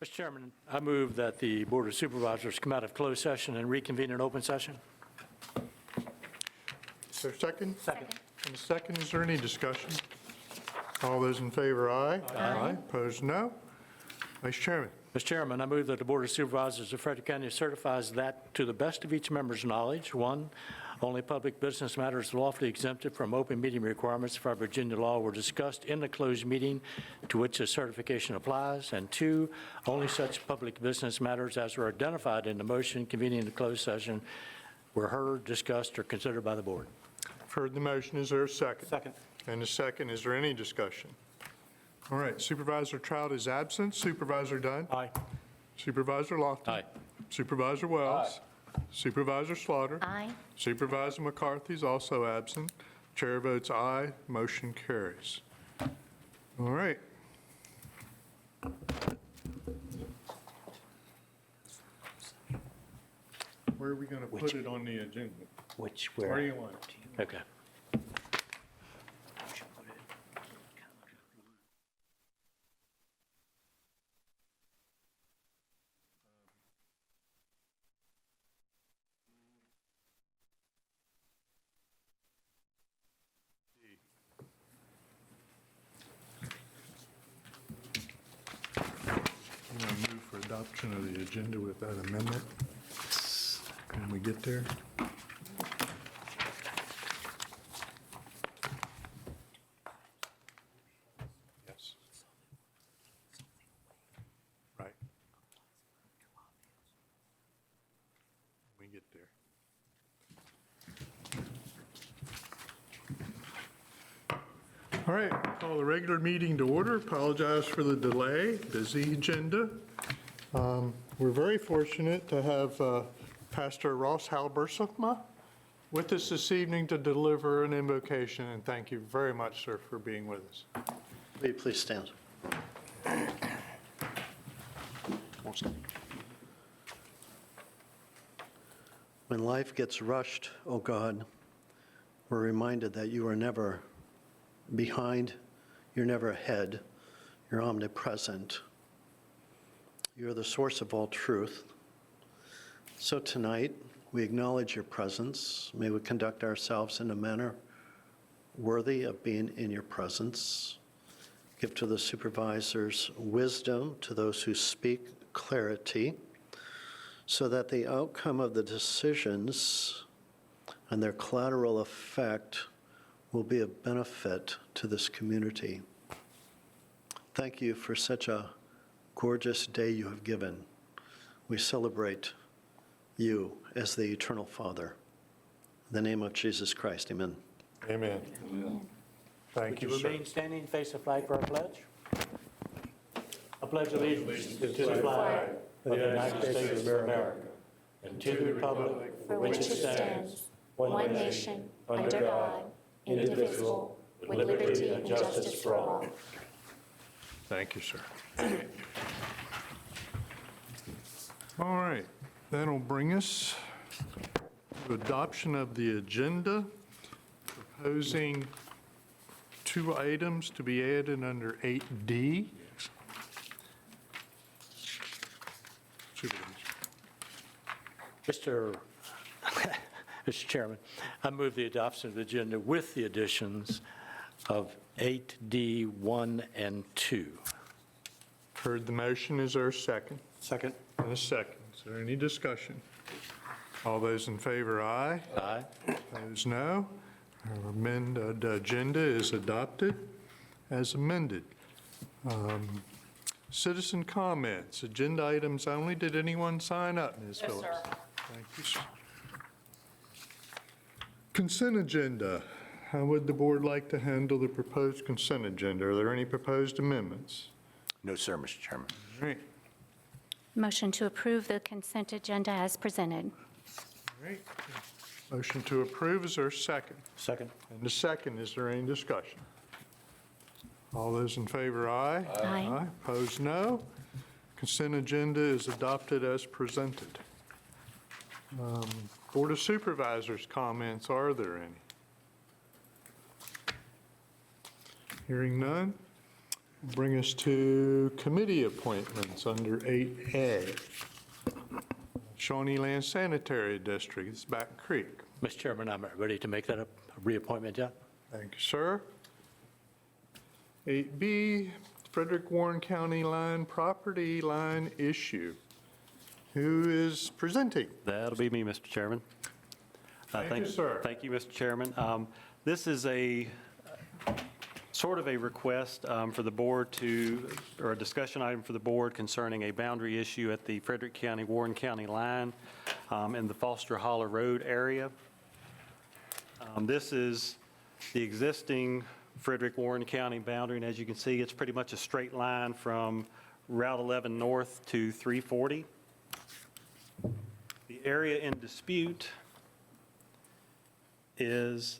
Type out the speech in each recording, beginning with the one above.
Mr. Chairman, I move that the Board of Supervisors come out of closed session and reconvene in open session. Is there a second? Second. And a second, is there any discussion? All those in favor, aye. Aye. Opposed, no. Vice Chairman. Mr. Chairman, I move that the Board of Supervisors of Frederick County certifies that, to the best of each member's knowledge, one, only public business matters lawfully exempted from open meeting requirements for Virginia law were discussed in the closed meeting to which the certification applies, and two, only such public business matters as were identified in the motion convening the closed session were heard, discussed, or considered by the board. I've heard the motion. Is there a second? Second. And a second, is there any discussion? All right, Supervisor Trout is absent. Supervisor Dunn? Aye. Supervisor Lofton? Aye. Supervisor Wells? Supervisor Slaughter? Aye. Supervisor McCarthy is also absent. Chair votes aye, motion carries. All right. Where are we going to put it on the agenda? Where do you want it? Okay. I'm going to move for adoption of the agenda with that amendment. Can we get there? Yes. Right. We get there. All right, call the regular meeting to order. Apologize for the delay, busy agenda. We're very fortunate to have Pastor Ross Halbersma with us this evening to deliver an invocation, and thank you very much, sir, for being with us. Will you please stand? When life gets rushed, oh God, we're reminded that you are never behind, you're never ahead, you're omnipresent. You're the source of all truth. So tonight, we acknowledge your presence. May we conduct ourselves in a manner worthy of being in your presence. Give to the supervisors wisdom, to those who speak clarity, so that the outcome of the decisions and their collateral effect will be of benefit to this community. Thank you for such a gorgeous day you have given. We celebrate you as the eternal Father. In the name of Jesus Christ, amen. Amen. Thank Would you, you sir. remain standing, face the flag for our pledge? I pledge allegiance to the flag of the United States of America and to the republic For which it stands, one nation, under God, indivisible, with liberty and justice for all. Thank you, sir. All right, that'll bring us to adoption of the agenda, proposing 2 items to be added under 8D. Supervisor. Mr. Chairman, I move the adoption of the agenda with the additions of 8D 1 and 2. Heard the motion, is there a second? Second. And a second, is there any discussion? All those in favor, aye. Aye. Opposed, no. Our agenda is adopted as amended. Citizen comments, agenda items only. Did anyone sign up, Ms. Phillips? Yes, sir. Thank you, sir. Consent agenda. How would the board like to handle the proposed consent agenda? Are there any proposed amendments? No, sir, Mr. Chairman. All right, Motion to approve the consent agenda as presented. all right. Motion to approve, is there a second? Second. And the second, is there any discussion? All those in favor, aye. Aye. Opposed, no. Consent agenda is adopted as presented. Board of Supervisors comments, are there any? Hearing none. Bring us to committee appointments under 8A. Shawnee Land Sanitary District, it's Back Creek. Mr. Chairman, I'm ready to make that a reappointment, yeah? Thank you, sir. 8B, Frederick Warren County line property line issue. Who is presenting? That'll be me, Mr. Chairman. Thank you, sir. Thank you, Mr. Chairman. This is a sort of a request for the board to, or a discussion item for the board concerning a boundary issue at the Frederick County, Warren County line in the Foster Holler Road area. This is the existing Frederick Warren County boundary, and as you can see, it's pretty much a straight line from Route 11 North to 340. The area in dispute is,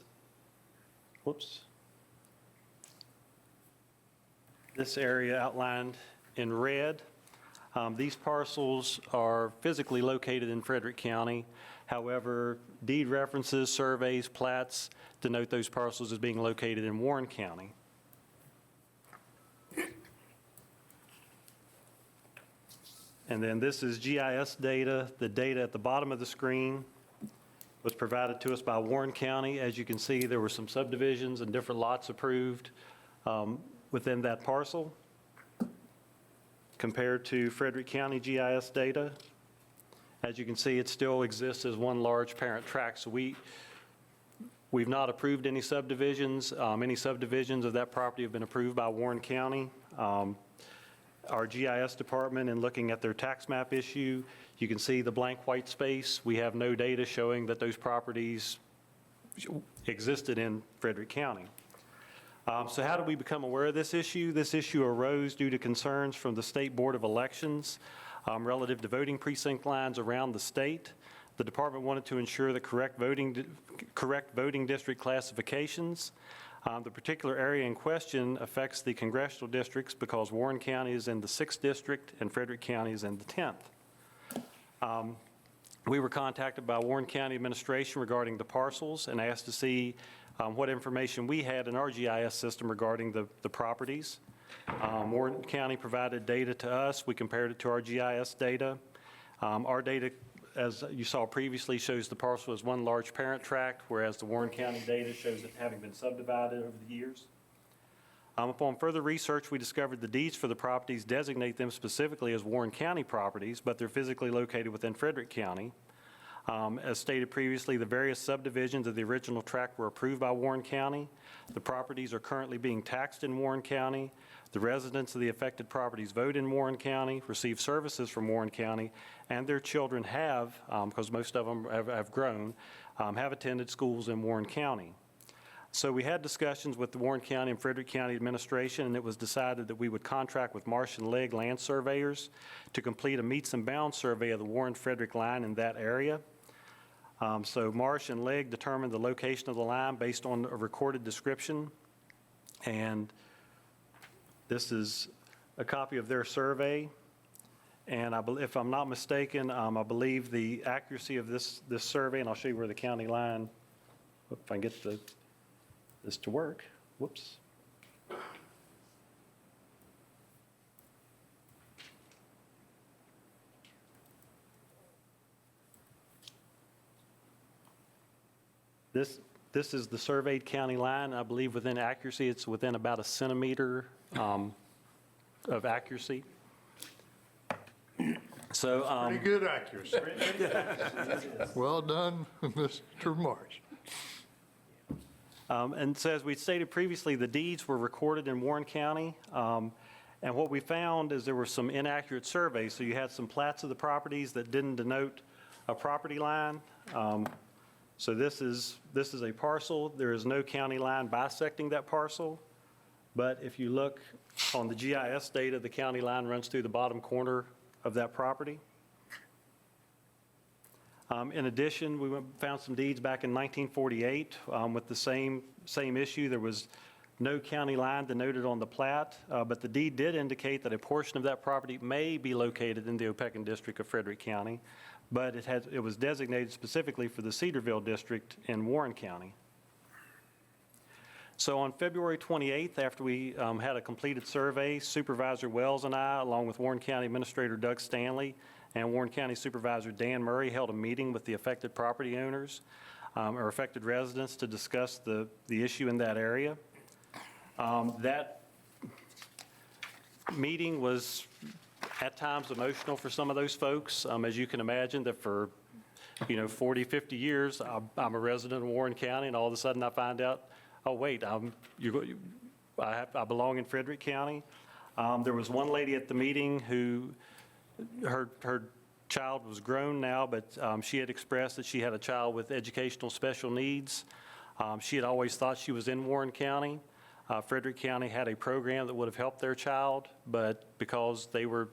this area outlined in red. These parcels are physically located in Frederick County. However, deed references, surveys, plats denote those parcels as being located in Warren County. And then this is GIS data. The data at the bottom of the screen was provided to us by Warren County. As you can see, there were some subdivisions and different lots approved within that parcel compared to Frederick County GIS data. As you can see, it still exists as one large parent tract. So we've not approved any subdivisions. Any subdivisions of that property have been approved by Warren County. Our GIS department, in looking at their tax map issue, you can see the blank white space. We have no data showing that those properties existed in Frederick County. So how did we become aware of this issue? This issue arose due to concerns from the State Board of Elections relative to voting precinct lines around the state. The department wanted to ensure the correct voting district classifications. The particular area in question affects the congressional districts because Warren County is in the 6th district and Frederick County is in the 10th. We were contacted by Warren County administration regarding the parcels and asked to see what information we had in our GIS system regarding the properties. Warren County provided data to us. We compared it to our GIS data. Our data, as you saw previously, shows the parcel as one large parent tract, whereas the Warren County data shows it having been subdivided over the years. Upon further research, we discovered the deeds for the properties designate them specifically as Warren County properties, but they're physically located within Frederick County. As stated previously, the various subdivisions of the original tract were approved by Warren County. The properties are currently being taxed in Warren County. The residents of the affected properties vote in Warren County, receive services from Warren County, and their children have, because most of them have grown, have attended schools in Warren County. So we had discussions with the Warren County and Frederick County administration, and it was decided that we would contract with Marsh and Legg land surveyors to complete a meets and bounds survey of the Warren-Frederick line in that area. So Marsh and Legg determined the location of the line based on a recorded description, and this is a copy of their survey. And if I'm not mistaken, I believe the accuracy of this survey, and I'll show you where the county line, if I can get this to work. Whoops. This is the surveyed county line. I believe within accuracy, it's within about a centimeter of accuracy. So, Pretty good accuracy. Well done, Mr. Marsh. And so as we stated previously, the deeds were recorded in Warren County. And what we found is there were some inaccurate surveys. So you had some plats of the properties that didn't denote a property line. So this is a parcel. There is no county line bisecting that parcel. But if you look on the GIS data, the county line runs through the bottom corner of that property. In addition, we found some deeds back in 1948 with the same issue. There was no county line denoted on the plat, but the deed did indicate that a portion of that property may be located in the Opequon district of Frederick County, but it was designated specifically for the Cedarville district in Warren County. So on February 28th, after we had a completed survey, Supervisor Wells and I, along with Warren County Administrator Doug Stanley and Warren County Supervisor Dan Murray, held a meeting with the affected property owners or affected residents to discuss the issue in that area. That meeting was at times emotional for some of those folks. As you can imagine, that for 40, 50 years, I'm a resident of Warren County, and all of a sudden I find out, oh, wait, I belong in Frederick County. There was one lady at the meeting who, her child was grown now, but she had expressed that she had a child with educational special needs. She had always thought she was in Warren County. Frederick County had a program that would have helped their child, but because they were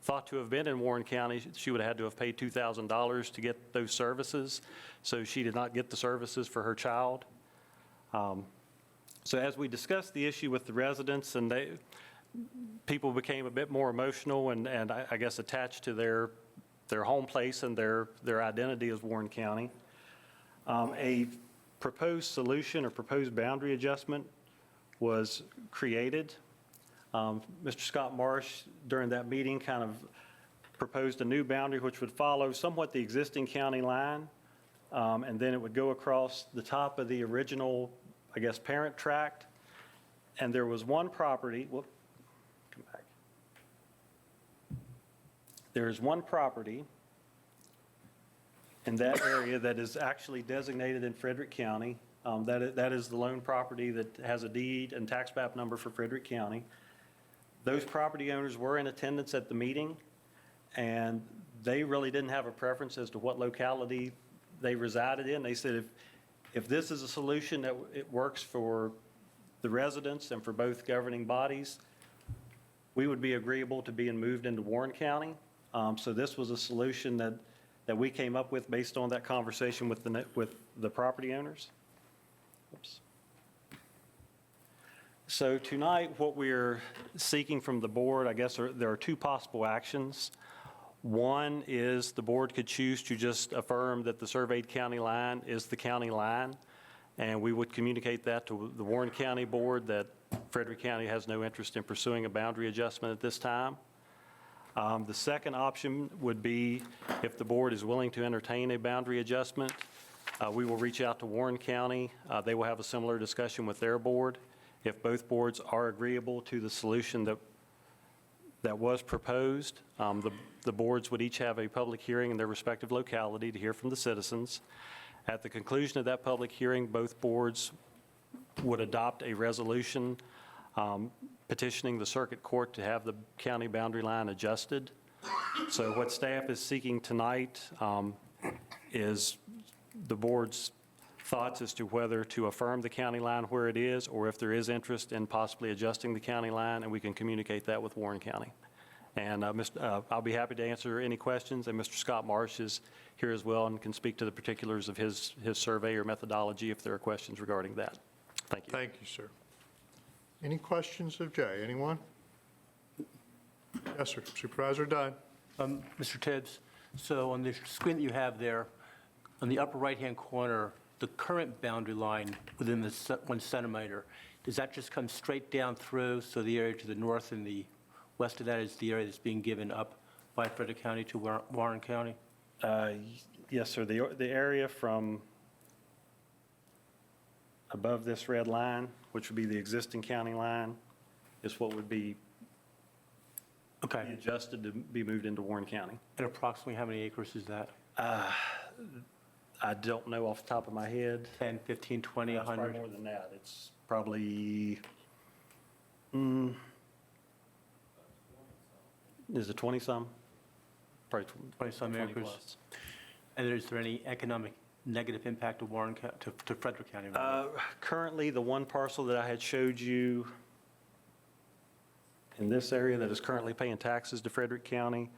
thought to have been in Warren County, she would have had to have paid $2,000 to get those services, so she did not get the services for her child. So as we discussed the issue with the residents, and people became a bit more emotional and I guess attached to their home place and their identity as Warren County. A proposed solution or proposed boundary adjustment was created. Mr. Scott Marsh, during that meeting, kind of proposed a new boundary which would follow somewhat the existing county line, and then it would go across the top of the original, I guess, parent tract. And there was one property, come back. There is one property in that area that is actually designated in Frederick County. That is the lone property that has a deed and tax map number for Frederick County. Those property owners were in attendance at the meeting, and they really didn't have a preference as to what locality they resided in. They said if this is a solution that it works for the residents and for both governing bodies, we would be agreeable to being moved into Warren County. So this was a solution that we came up with based on that conversation with the property owners. Oops. So tonight, what we're seeking from the board, I guess there are two possible actions. One is the board could choose to just affirm that the surveyed county line is the county line, and we would communicate that to the Warren County Board that Frederick County has no interest in pursuing a boundary adjustment at this time. The second option would be if the board is willing to entertain a boundary adjustment, we will reach out to Warren County. They will have a similar discussion with their board. If both boards are agreeable to the solution that was proposed, the boards would each have a public hearing in their respective locality to hear from the citizens. At the conclusion of that public hearing, both boards would adopt a resolution petitioning the circuit court to have the county boundary line adjusted. So what staff is seeking tonight is the board's thoughts as to whether to affirm the county line where it is, or if there is interest in possibly adjusting the county line, and we can communicate that with Warren County. And I'll be happy to answer any questions, and Mr. Scott Marsh is here as well and can speak to the particulars of his survey or methodology if there are questions regarding that. Thank you. Thank you, sir. Any questions of Jay? Anyone? Yes, sir. Supervisor Dunn. Mr. Tibbs, so on the screen that you have there, on the upper right-hand corner, the current boundary line within the 1 centimeter, does that just come straight down through, so the area to the north and the west of that is the area that's being given up by Frederick County to Warren County? Yes, sir. The area from above this red line, which would be the existing county line, is what would be adjusted to be moved into Warren County. And approximately how many acres is that? I don't know off the top of my head. 10, 15, 20, It's probably 100? more than that. It's probably, is it 20-some? Probably 20-some 20 acres. plus. And is there any economic negative impact to to Frederick County? Currently, the one parcel that I had showed you in this area that is currently paying taxes to Frederick County,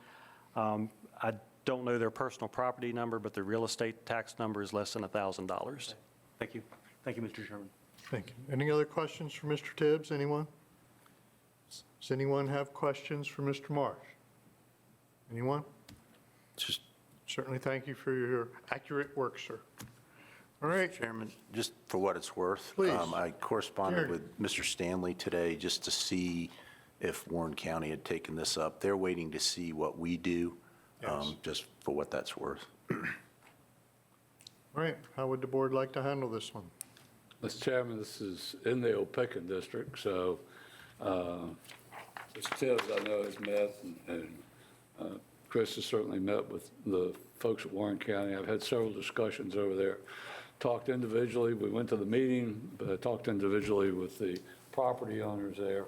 I don't know their personal property number, but their real estate tax number is less than $1,000. Thank you. Thank you, Mr. Chairman. Thank you. Any other questions for Mr. Tibbs? Anyone? Does anyone have questions for Mr. Marsh? Anyone? Certainly thank you for your accurate work, sir. All right, Chairman, just for what it's worth. Please. I corresponded Gary. with Mr. Stanley today just to see if Warren County had taken this up. They're waiting to see what we do, Yes. just for what that's worth. all right, how would the board like to handle this one? Mr. Chairman, this is in the Opeka district, so Mr. Tibbs, I know, has met, and Chris has certainly met with the folks at Warren County. I've had several discussions over there. Talked individually, we went to the meeting, but I talked individually with the property owners there.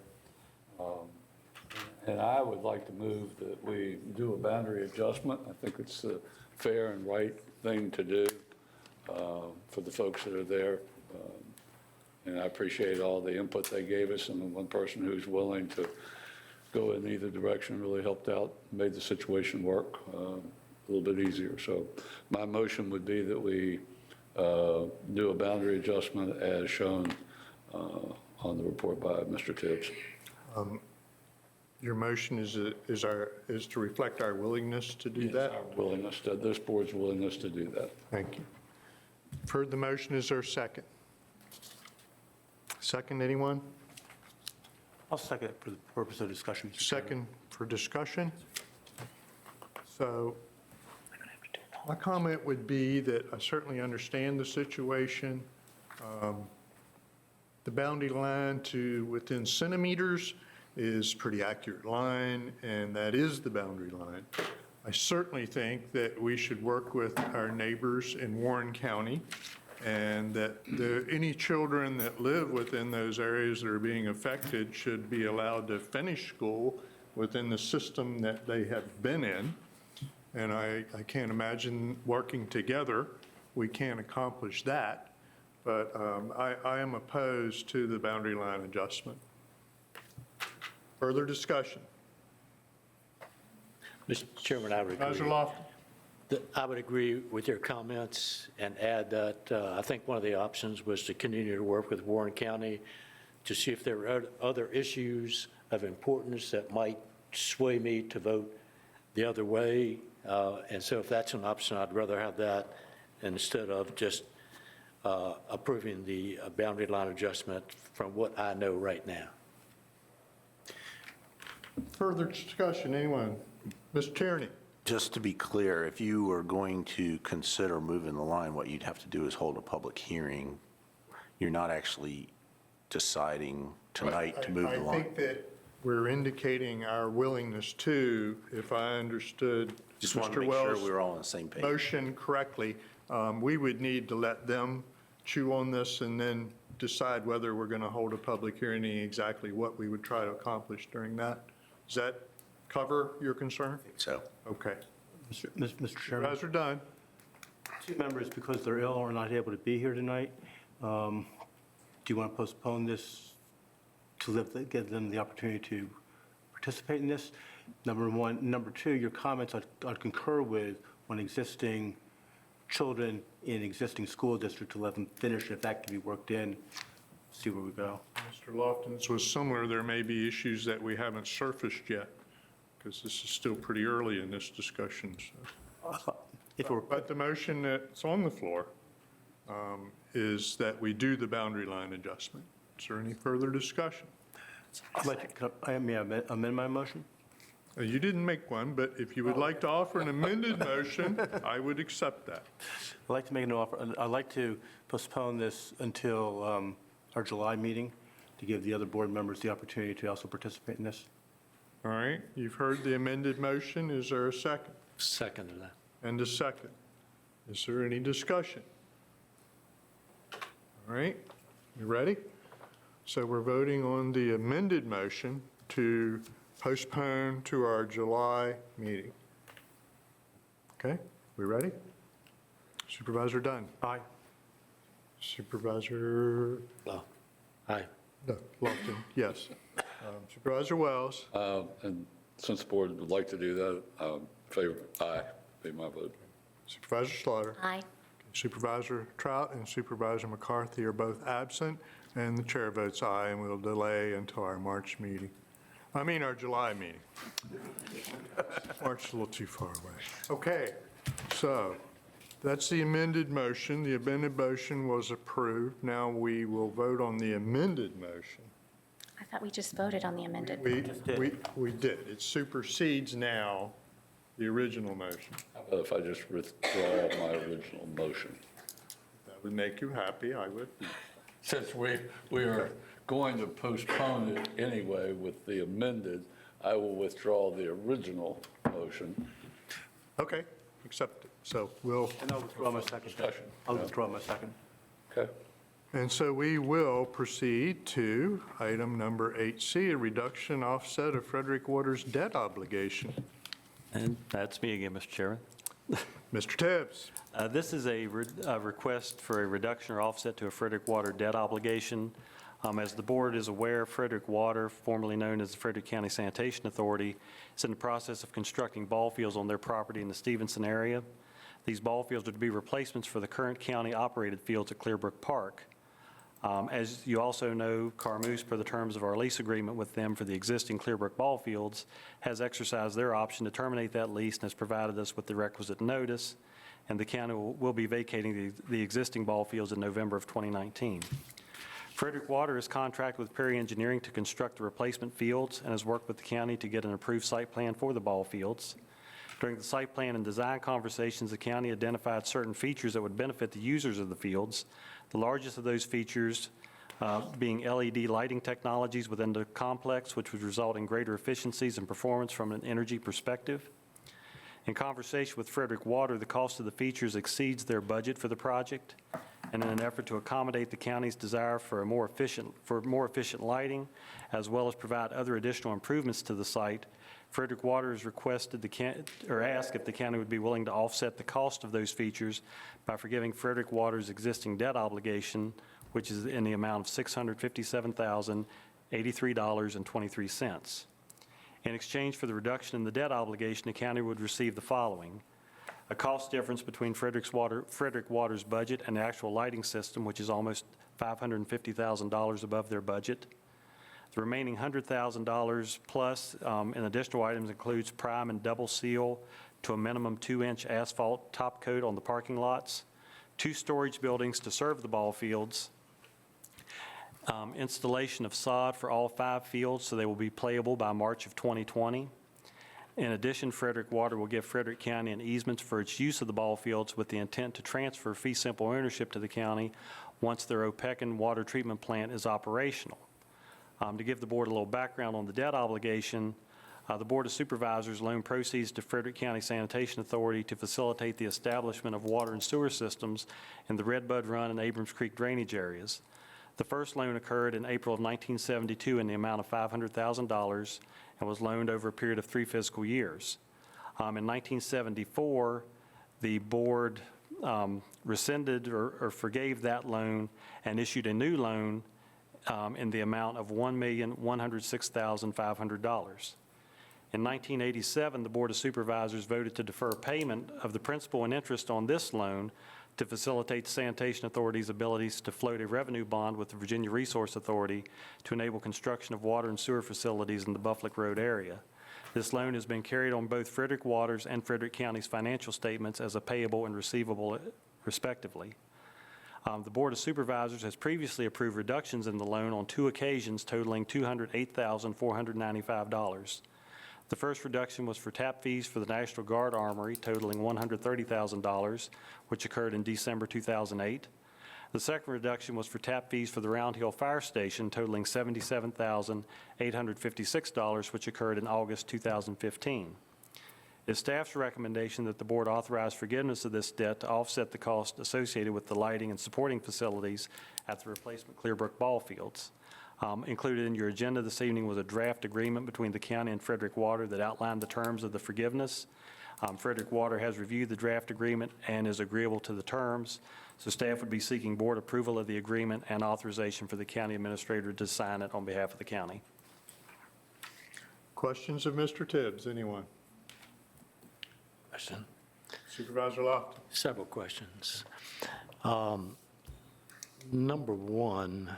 And I would like to move that we do a boundary adjustment. I think it's the fair and right thing to do for the folks that are there. And I appreciate all the input they gave us, and the one person who's willing to go in either direction really helped out, made the situation work a little bit easier. So my motion would be that we do a boundary adjustment as shown on the report by Mr. Tibbs. Your motion is to reflect our willingness to do that? Our willingness, this board's willingness to do that. Thank you. You've heard the motion, is there a second? Second, anyone? I'll second it for the purpose of discussion. Mr. Chairman. Second for discussion. So my comment would be that I certainly understand the situation. The boundary line to within centimeters is pretty accurate line, and that is the boundary line. I certainly think that we should work with our neighbors in Warren County, and that any children that live within those areas that are being affected should be allowed to finish school within the system that they have been in. And I can't imagine working together, we can't accomplish that. But I am opposed to the boundary line adjustment. Further discussion? Mr. Chairman, I would agree. Supervisor Lofton? I would agree with your comments and add that I think one of the options was to continue to work with Warren County to see if there are other issues of importance that might sway me to vote the other way. And so if that's an option, I'd rather have that instead of just approving the boundary line adjustment from what I know right now. Further discussion, anyone? Mr. Tierney? Just to be clear, if you were going to consider moving the line, what you'd have to do is hold a public hearing. You're not actually deciding tonight to move the I line. think that we're indicating our willingness to, if I understood Just want to Mr. make sure Wells' we're all on the same page. motion correctly, we would need to let them chew on this and then decide whether we're going to hold a public hearing and exactly what we would try to accomplish during that. Does that cover your concern? So, Okay. Mr. Chairman, Supervisor Dunn? two members, because they're ill, are not able to be here tonight. Do you want to postpone this to give them the opportunity to participate in this? Number one. Number two, your comments I'd concur with on existing children in existing school district to let them finish, if that can be worked in, see where we go. Mr. Lofton, this was similar. There may be issues that we haven't surfaced yet, because this is still pretty early in this discussion. So. If it were, But the motion that's on the floor is that we do the boundary line adjustment. Is there any further discussion? may I amend my motion? You didn't make one, but if you would like to offer an amended motion, I would accept that. I'd like to make an offer. I'd like to postpone this until our July meeting to give the other board members the opportunity to also participate in this. All right, you've heard the amended motion. Is there a second? Second to that. And a second. Is there any discussion? All right, you ready? So we're voting on the amended motion to postpone to our July meeting. Okay, we ready? Supervisor Dunn? Aye. Supervisor Aye. Lofton, yes. Supervisor Wells? And since the board would like to do that, favor, aye, be my vote. Supervisor Slaughter? Aye. Supervisor Trout and Supervisor McCarthy are both absent, and the chair votes aye, and we'll delay until our March meeting. I mean, our July meeting. March is a little too far away. Okay, so That's the amended motion. The amended motion was approved. Now we will vote on the amended motion. I thought we just voted on the amended. We did. It supersedes now the original motion. How about if I just withdraw my original motion? That would make you happy, I would. Since we are going to postpone it anyway with the amended, I will withdraw the original motion. Okay, accepted. So we'll, And I'll withdraw my second. Discussion. I'll withdraw my second. Okay? and so we will proceed to item number 8C, a reduction offset of Frederick Water's debt obligation. And that's me again, Mr. Chairman. Mr. Tibbs. This is a request for a reduction or offset to a Frederick Water debt obligation. As the board is aware, Frederick Water, formerly known as the Frederick County Sanitation Authority, is in the process of constructing ball fields on their property in the Stevenson area. These ball fields are to be replacements for the current county-operated fields at Clearbrook Park. As you also know, Carmoose, per the terms of our lease agreement with them for the existing Clearbrook ball fields, has exercised their option to terminate that lease and has provided us with the requisite notice, and the county will be vacating the existing ball fields in November of 2019. Frederick Water is contracted with Perry Engineering to construct the replacement fields and has worked with the county to get an approved site plan for the ball fields. During the site plan and design conversations, the county identified certain features that would benefit the users of the fields. The largest of those features being LED lighting technologies within the complex, which would result in greater efficiencies and performance from an energy perspective. In conversation with Frederick Water, the cost of the features exceeds their budget for the project, and in an effort to accommodate the county's desire for more efficient lighting, as well as provide other additional improvements to the site, Frederick Water has requested asked if the county would be willing to offset the cost of those features by forgiving Frederick Water's existing debt obligation, which is in the amount of $657,083.23. In exchange for the reduction in the debt obligation, the county would receive the following: a cost difference between Frederick Water's budget and the actual lighting system, which is almost $550,000 above their budget. The remaining $100,000 plus in additional items includes prime and double seal to a minimum 2-inch asphalt top coat on the parking lots, 2 storage buildings to serve the ball fields, installation of sod for all 5 fields so they will be playable by March of 2020. In addition, Frederick Water will give Frederick County an easement for its use of the ball fields with the intent to transfer fee simple ownership to the county once their Opequon water treatment plant is operational. To give the board a little background on the debt obligation, the Board of Supervisors loaned proceeds to Frederick County Sanitation Authority to facilitate the establishment of water and sewer systems in the Redbud Run and Abrams Creek drainage areas. The first loan occurred in April of 1972 in the amount of $500,000 and was loaned over a period of 3 fiscal years. In 1974, the board rescinded or forgave that loan and issued a new loan in the amount of $1,106,500. In 1987, the Board of Supervisors voted to defer payment of the principal and interest on this loan to facilitate the Sanitation Authority's abilities to float a revenue bond with the Virginia Resource Authority to enable construction of water and sewer facilities in the Buffalo Road area. This loan has been carried on both Frederick Water's and Frederick County's financial statements as a payable and receivable, respectively. The Board of Supervisors has previously approved reductions in the loan on 2 occasions totaling $208,495. The first reduction was for tap fees for the National Guard Armory totaling $130,000, which occurred in December 2008. The second reduction was for tap fees for the Round Hill Fire Station totaling $77,856, which occurred in August 2015. It is staff's recommendation that the board authorize forgiveness of this debt to offset the cost associated with the lighting and supporting facilities at the replacement Clearbrook ball fields. Included in your agenda this evening was a draft agreement between the county and Frederick Water that outlined the terms of the forgiveness. Frederick Water has reviewed the draft agreement and is agreeable to the terms, so staff would be seeking board approval of the agreement and authorization for the county administrator to sign it on behalf of the county. Questions of Mr. Tibbs, anyone? Question. Supervisor Lofton. Several questions. Number one,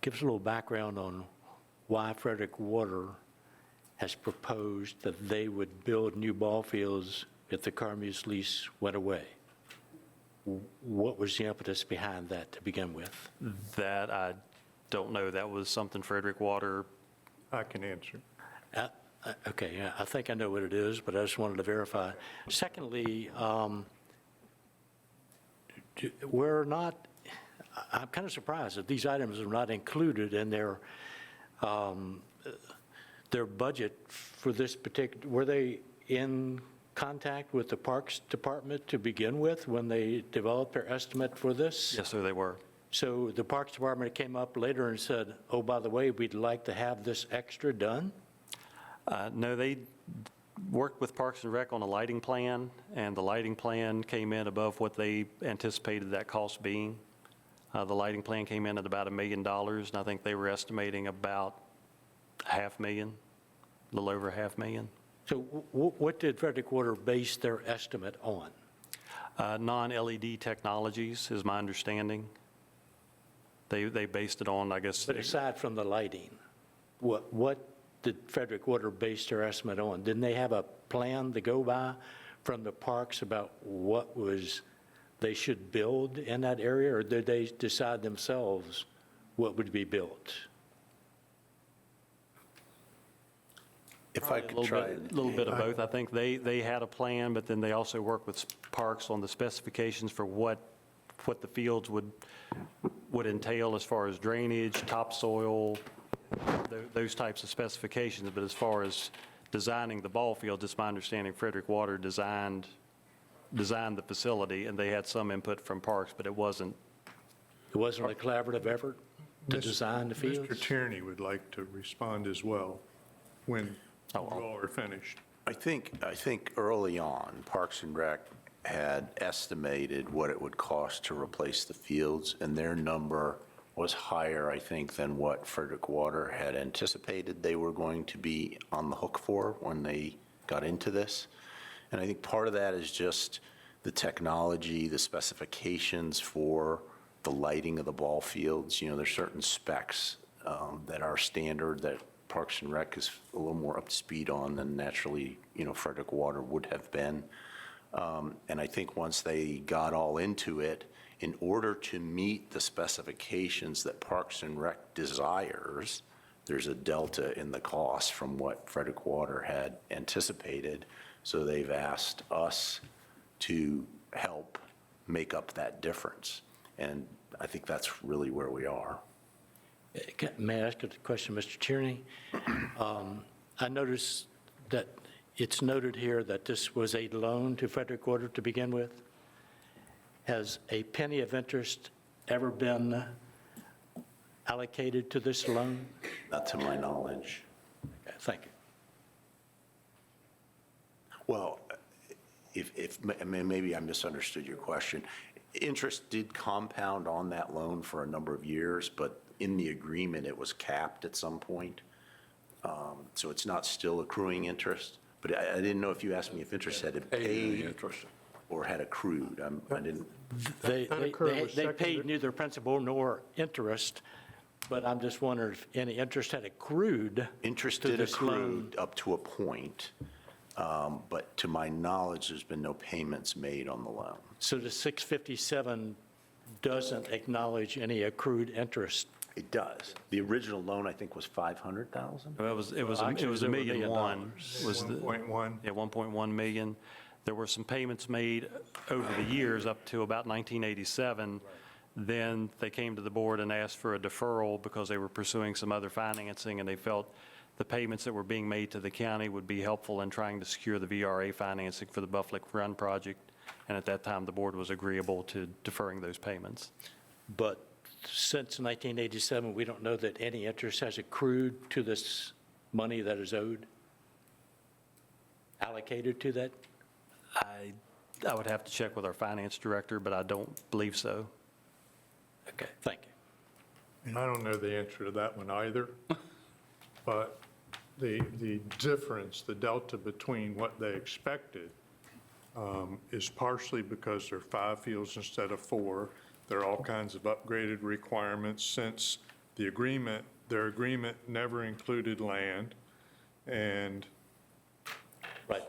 give us a little background on why Frederick Water has proposed that they would build new ball fields if the Carmuse lease went away. What was the impetus behind that to begin with? That I don't know. That was something Frederick Water, I can answer. Okay, yeah, I think I know what it is, but I just wanted to verify. Secondly, we're not, I'm kind of surprised that these items are not included in their budget for this particular, were they in contact with the Parks Department to begin with when they developed their estimate for this? yes, sir, they were. So the Parks Department came up later and said, oh, by the way, we'd like to have this extra done? No, they worked with Parks and Rec on a lighting plan, and the lighting plan came in above what they anticipated that cost being. The lighting plan came in at about $1 million, and I think they were estimating about $500,000, a little over $500,000. So what did Frederick Water base their estimate on? Non-LED technologies is my understanding. They based it on, I guess. But aside from the lighting, what did Frederick Water base their estimate on? Didn't they have a plan to go by from the parks about what they should build in that area, or did they decide themselves what would be built? If I could try. A little bit of both. I think they had a plan, but then they also worked with Parks on the specifications for what the fields would entail as far as drainage, topsoil, those types of specifications. But as far as designing the ball fields, it's my understanding Frederick Water designed the facility, and they had some input from Parks, but it wasn't. It wasn't a collaborative effort to design the fields? Mr. Tierney would like to respond as well when you all are finished. I think early on, Parks and Rec had estimated what it would cost to replace the fields, and their number was higher, I think, than what Frederick Water had anticipated they were going to be on the hook for when they got into this. And I think part of that is just the technology, the specifications for the lighting of the ball fields. You know, there's certain specs that are standard that Parks and Rec is a little more up to speed on than naturally, Frederick Water would have been. And I think once they got all into it, in order to meet the specifications that Parks and Rec desires, there's a delta in the cost from what Frederick Water had anticipated. So they've asked us to help make up that difference. And I think that's really where we are. May I ask a question, Mr. Tierney? I noticed that it's noted here that this was a loan to Frederick Water to begin with. Has a penny of interest ever been allocated to this loan? Not to my knowledge. Okay, thank you. Well, maybe I misunderstood your question. Interest did compound on that loan for a number of years, but in the agreement, it was capped at some point. So it's not still accruing interest. But I didn't know if you asked me if interest had paid or had accrued. I didn't. They occurred with paid neither principal nor interest, but I'm just wondering if any interest had accrued. Interest to did this loan. accrue up to a point, but to my knowledge, there's been no payments made on the loan. So the 657 doesn't acknowledge any accrued interest. It does. The original loan, I think, was $500,000. Well, it was Actually, it was over $1.1 million. Was the 1.1. Yeah, 1.1 million. There were some payments made over the years up to about 1987. Then they came to the board and asked for a deferral because they were pursuing some other financing, and they felt the payments that were being made to the county would be helpful in trying to secure the VRA financing for the Buffalo Run project. And at that time, the board was agreeable to deferring those payments. But since 1987, we don't know that any interest has accrued to this money that is owed, allocated to that? I would have to check with our finance director, but I don't believe so. Okay, thank you. And I don't know the answer to that one either. But the difference, the delta between what they expected is partially because there are 5 fields instead of 4. There are all kinds of upgraded requirements since their agreement never included land. And Right.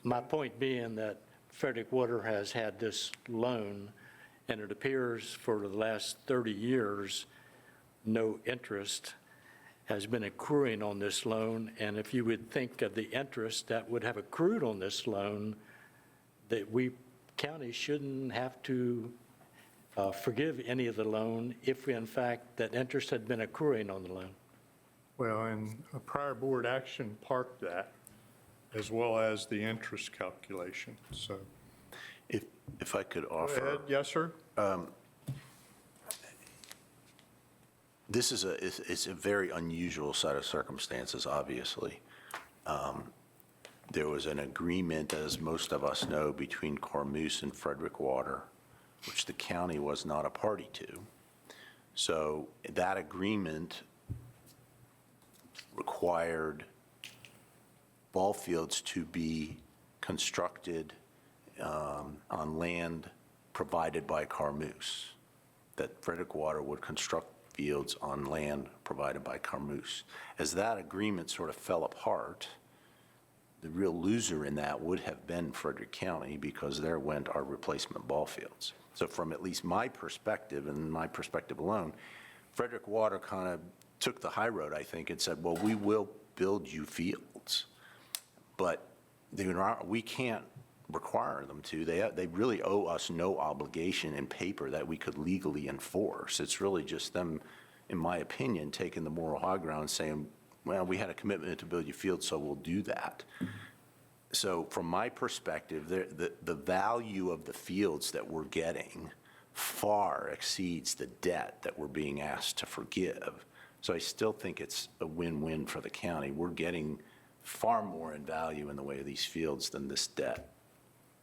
My point being that Frederick Water has had this loan, and it appears for the last 30 years, no interest has been accruing on this loan. And if you would think of the interest that would have accrued on this loan, that we county shouldn't have to forgive any of the loan if in fact that interest had been accruing on the loan. Well, and a prior board action parked that, as well as the interest calculation, so. If I could Go offer. ahead, yes, sir? This is it's a very unusual set of circumstances, obviously. There was an agreement, as most of us know, between Carmoose and Frederick Water, which the county was not a party to. So that agreement required ball fields to be constructed on land provided by Carmoose, that Frederick Water would construct fields on land provided by Carmoose. As that agreement sort of fell apart, the real loser in that would have been Frederick County, because there went our replacement ball fields. So from at least my perspective, and my perspective alone, Frederick Water kind of took the high road, I think, and said, well, we will build you fields, but we can't require them to. They really owe us no obligation in paper that we could legally enforce. It's really just them, in my opinion, taking the moral high ground, saying, well, we had a commitment to build you fields, so we'll do that. So from my perspective, the value of the fields that we're getting far exceeds the debt that we're being asked to forgive. So I still think it's a win-win for the county. We're getting far more in value in the way of these fields than this debt.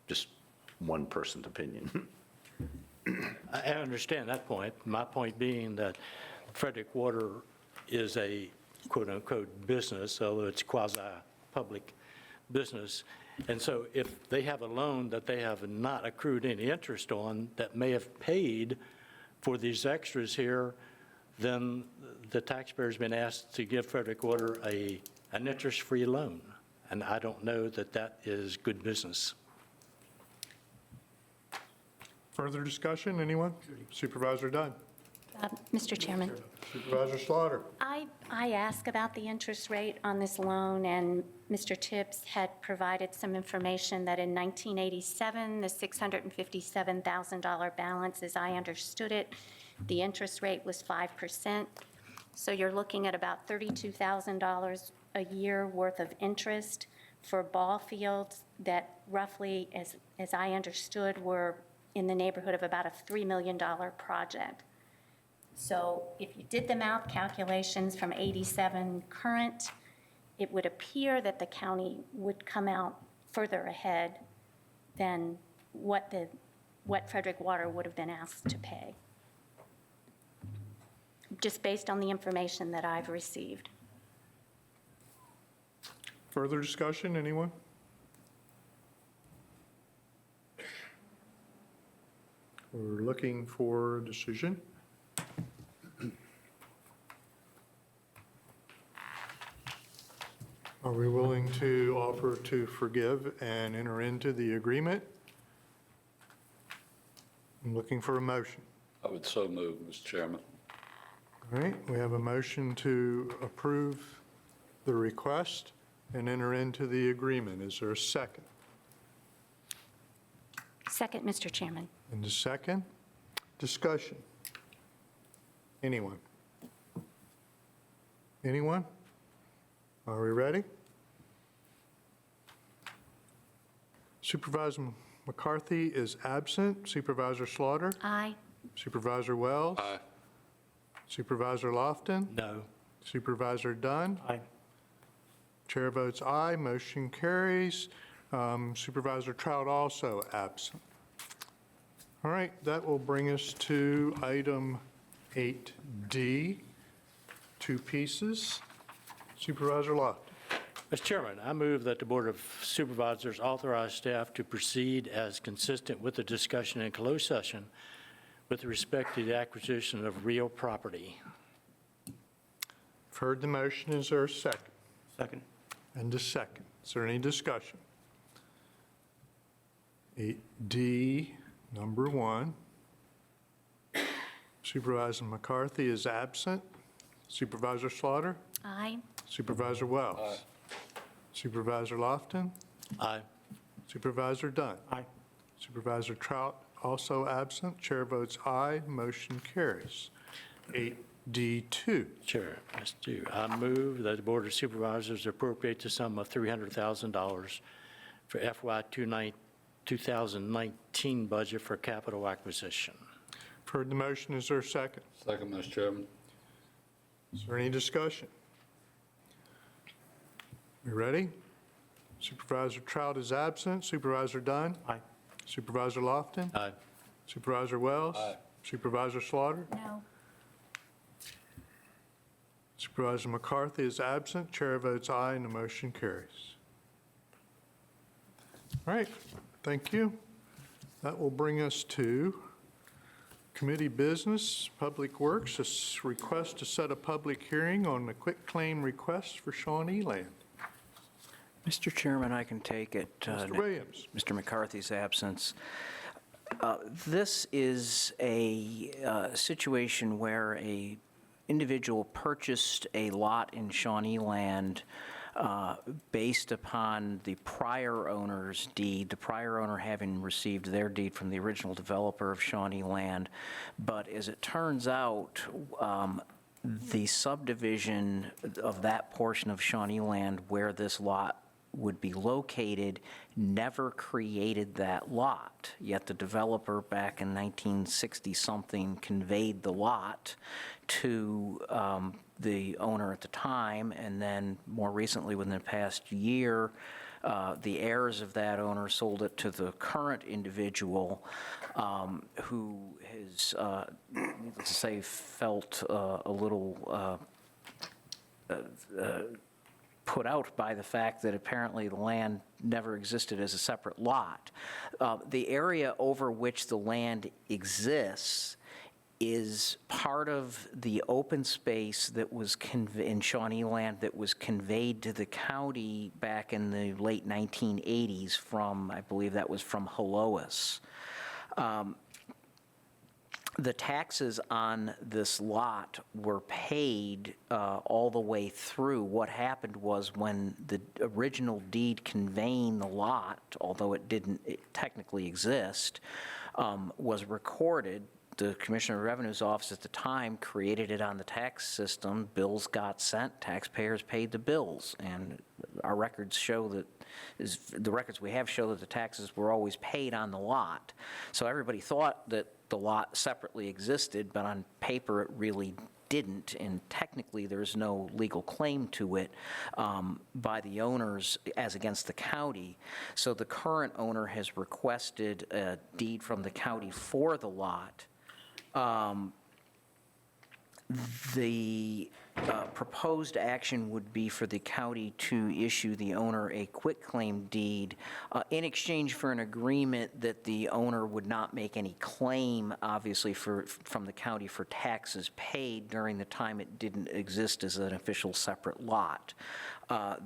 Just one person's opinion. I understand that point. My point being that Frederick Water is a quote-unquote business, although it's quasi-public business. And so if they have a loan that they have not accrued any interest on that may have paid for these extras here, then the taxpayer's been asked to give Frederick Water an interest-free loan. And I don't know that that is good business. Further discussion, anyone? Supervisor Dunn. Mr. Chairman, Supervisor Slaughter. I asked about the interest rate on this loan, and Mr. Tibbs had provided some information that in 1987, the $657,000 balance, as I understood it, the interest rate was 5%. So you're looking at about $32,000 a year worth of interest for ball fields that roughly, as I understood, were in the neighborhood of about a $3 million project. So if you did the math calculations from 87 current, it would appear that the county would come out further ahead than what Frederick Water would have been asked to pay, just based on the information that I've received. Further discussion, anyone? We're looking for a decision. Are we willing to offer to forgive and enter into the agreement? I'm looking for a motion. I would so move, Mr. Chairman. All right, we have a motion to approve the request and enter into the agreement. Is there a second? Second, Mr. Chairman. And a second? Discussion. Anyone? Anyone? Are we ready? Supervisor McCarthy is absent. Supervisor Slaughter? Aye. Supervisor Wells? Aye. Supervisor Lofton? No. Supervisor Dunn? Aye. Chair votes aye, motion carries. Supervisor Trout also absent. All right, that will bring us to item 8D, two pieces. Supervisor Lofton. Mr. Chairman, I move that the Board of Supervisors authorize staff to proceed as consistent with the discussion in closed session with respect to the acquisition of real property. I've heard the motion. Is there a second? Second. And a second. Is there any discussion? 8D, number 1. Supervisor McCarthy is absent. Supervisor Slaughter? Aye. Supervisor Wells? Supervisor Lofton? Aye. Supervisor Dunn? Aye. Supervisor Trout also absent. Chair votes aye, motion carries. 8D2. Chair, Mr. Chair, I move that the Board of Supervisors appropriate the sum of $300,000 for FY 2019 budget for capital acquisition. Heard the motion, is there a second? Second, Mr. Chairman. Is there any discussion? We ready? Supervisor Trout is absent. Supervisor Dunn? Aye. Supervisor Lofton? Aye. Supervisor Wells? Aye. Supervisor Slaughter? No. Supervisor McCarthy is absent. Chair votes aye, and the motion carries. All right, thank you. That will bring us to committee business, Public Works, a request to set a public hearing on the quitclaim request for Shawnee Land. Mr. Chairman, I can take it. Mr. Williams. Mr. McCarthy's absence. This is a situation where a individual purchased a lot in Shawnee Land based upon the prior owner's deed, the prior owner having received their deed from the original developer of Shawnee Land. But as it turns out, the subdivision of that portion of Shawnee Land where this lot would be located never created that lot, yet the developer back in 1960-something conveyed the lot to the owner at the time, and then more recently, within the past year, the heirs of that owner sold it to the current individual who has, needless to say, felt a little put out by the fact that apparently the land never existed as a separate lot. The area over which the land exists is part of the open space that was in Shawnee Land that was conveyed to the county back in the late 1980s from, I believe that was from Holoas. The taxes on this lot were paid all the way through. What happened was when the original deed conveying the lot, although it didn't technically exist, was recorded, the Commissioner of Revenue's office at the time created it on the tax system. Bills got sent, taxpayers paid the bills, and our records show that, the records we have show that the taxes were always paid on the lot. So everybody thought that the lot separately existed, but on paper it really didn't, and technically there's no legal claim to it by the owners as against the county. So the current owner has requested a deed from the county for the lot. The proposed action would be for the county to issue the owner a quitclaim deed in exchange for an agreement that the owner would not make any claim, obviously, from the county for taxes paid during the time it didn't exist as an official separate lot.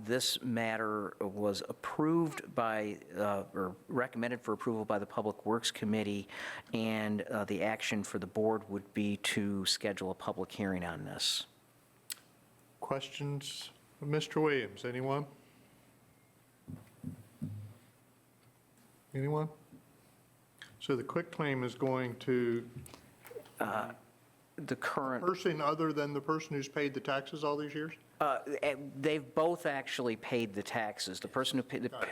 This matter was approved by, or recommended for approval by the Public Works Committee, and the action for the board would be to schedule a public hearing on this. Questions of Mr. Williams, anyone? Anyone? So the quitclaim is going to The current, person other than the person who's paid the taxes all these years? they've both actually paid the taxes. The person who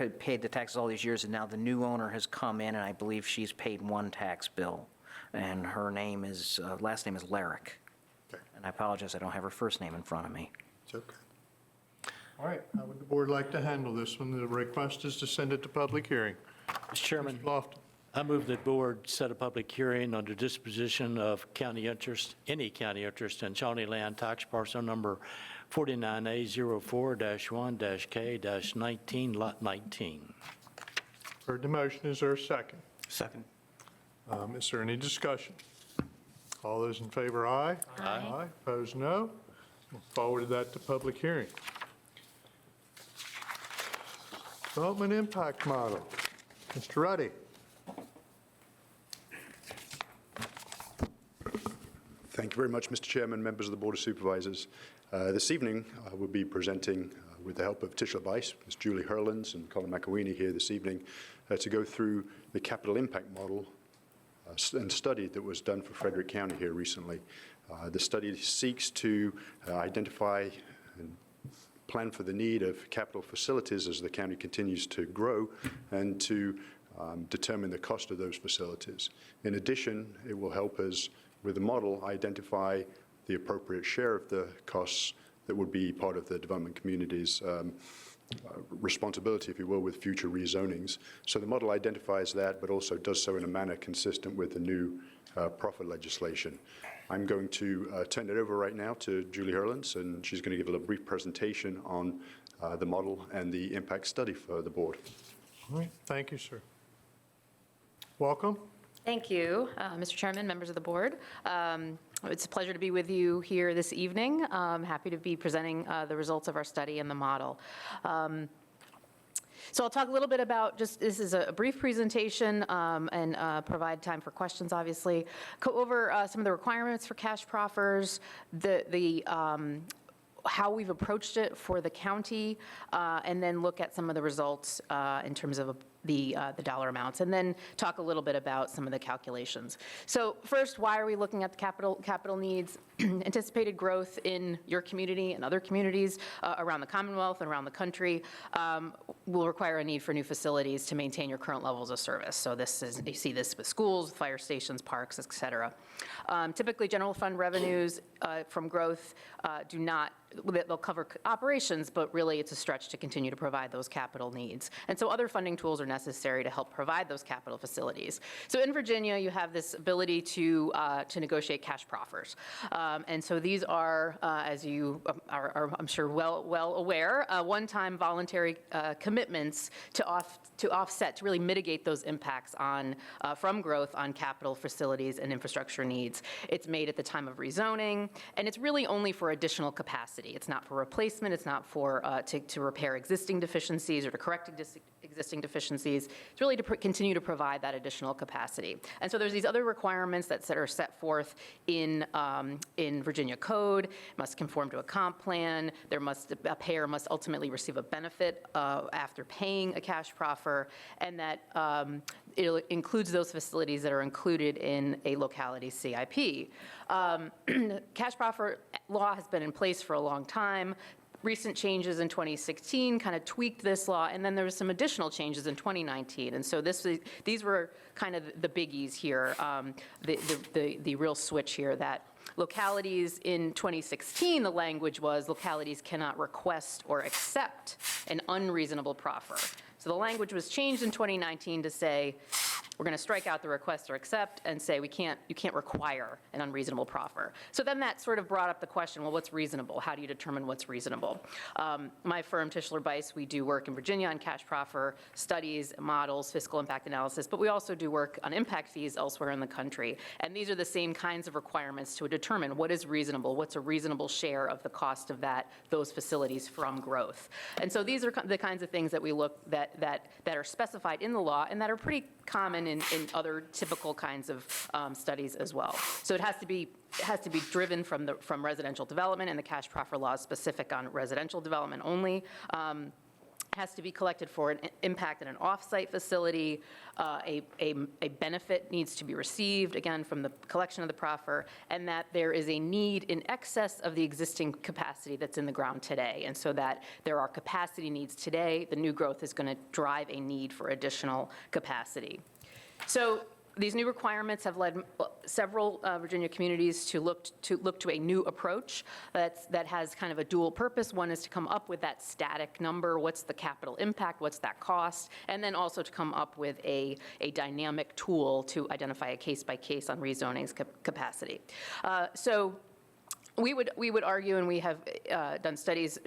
paid the taxes all these years, and now the new owner has come in, and I believe she's paid one tax bill. And her name is, last name is Larick. Okay. And I apologize, I don't have her first name in front of me. It's okay. All right, how would the board like to handle this one? The request is to send it to public hearing. Mr. Chairman, Mr. Lofton. I move that board set a public hearing on the disposition of county interest, any county interest in Shawnee Land tax parcel number 49A04-1-K-19, lot 19. Heard the motion, is there a second? Second. Is there any discussion? All those in favor, aye? Aye. Opposed, no? We'll forward that to public hearing. Development impact model. Mr. Ruddy. Thank you very much, Mr. Chairman, members of the Board of Supervisors. This evening, I will be presenting, with the help of Tishla Bice, Ms. Julie Hurlins, and Colin McElweeney here this evening, to go through the capital impact model and study that was done for Frederick County here recently. The study seeks to identify and plan for the need of capital facilities as the county continues to grow and to determine the cost of those facilities. In addition, it will help us, with the model, identify the appropriate share of the costs that would be part of the development community's responsibility, if you will, with future rezonings. So the model identifies that, but also does so in a manner consistent with the new profit legislation. I'm going to turn it over right now to Julie Hurlins, and she's going to give a brief presentation on the model and the impact study for the board. All right, thank you, sir. Welcome. Thank you, Mr. Chairman, members of the board. It's a pleasure to be with you here this evening. I'm happy to be presenting the results of our study and the model. So I'll talk a little bit about this is a brief presentation and provide time for questions, obviously. Go over some of the requirements for cash proffers, how we've approached it for the county, and then look at some of the results in terms of the dollar amounts, and then talk a little bit about some of the calculations. So first, why are we looking at the capital needs? Anticipated growth in your community and other communities around the Commonwealth and around the country will require a need for new facilities to maintain your current levels of service. So you see this with schools, fire stations, parks, et cetera. Typically, general fund revenues from growth they'll cover operations, but really it's a stretch to continue to provide those capital needs. And so other funding tools are necessary to help provide those capital facilities. So in Virginia, you have this ability to negotiate cash proffers. And so these are, as you are I'm sure well aware, one-time voluntary commitments to offset, to really mitigate those impacts from growth on capital facilities and infrastructure needs. It's made at the time of rezoning, and it's really only for additional capacity. It's not for replacement. It's not for to repair existing deficiencies or to correct existing deficiencies. It's really to continue to provide that additional capacity. And so there's these other requirements that are set forth in Virginia code. It must conform to a comp plan. A payer must ultimately receive a benefit after paying a cash proffer, and that it includes those facilities that are included in a locality CIP. Cash proffer law has been in place for a long time. Recent changes in 2016 kind of tweaked this law, and then there was some additional changes in 2019. And so these were kind of the biggies here, the real switch here, that localities in 2016, the language was localities cannot request or accept an unreasonable proffer. So the language was changed in 2019 to say, we're going to strike out the request or accept and say you can't require an unreasonable proffer. So then that sort of brought up the question, well, what's reasonable? How do you determine what's reasonable? My firm, Tishla Bice, we do work in Virginia on cash proffer studies, models, fiscal impact analysis, but we also do work on impact fees elsewhere in the country. And these are the same kinds of requirements to determine what is reasonable, what's a reasonable share of the cost of those facilities from growth. And so these are the kinds of things that we look that are specified in the law and that are pretty common in other typical kinds of studies as well. So it has to be driven from residential development, and the cash proffer law is specific on residential development only. Has to be collected for an impact at an off-site facility. A benefit needs to be received, again, from the collection of the proffer, and that there is a need in excess of the existing capacity that's in the ground today. And so that there are capacity needs today. The new growth is going to drive a need for additional capacity. So these new requirements have led several Virginia communities to look to a new approach that has kind of a dual purpose. One is to come up with that static number, what's the capital impact, what's that cost, and then also to come up with a dynamic tool to identify a case-by-case on rezoning's capacity. So we would argue, and we have done studies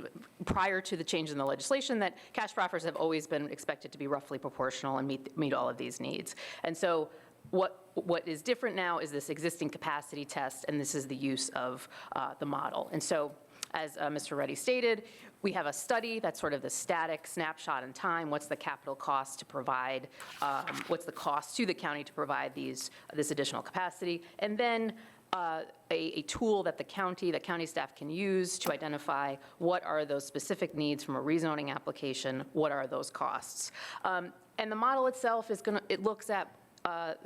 prior to the change in the legislation, that cash proffers have always been expected to be roughly proportional and meet all of these needs. And so what is different now is this existing capacity test, and this is the use of the model. And so, as Mr. Reddy stated, we have a study that's sort of the static snapshot in time. What's the capital cost to provide? What's the cost to the county to provide this additional capacity? And then a tool that the county staff can use to identify what are those specific needs from a rezoning application, what are those costs. And the model itself it looks at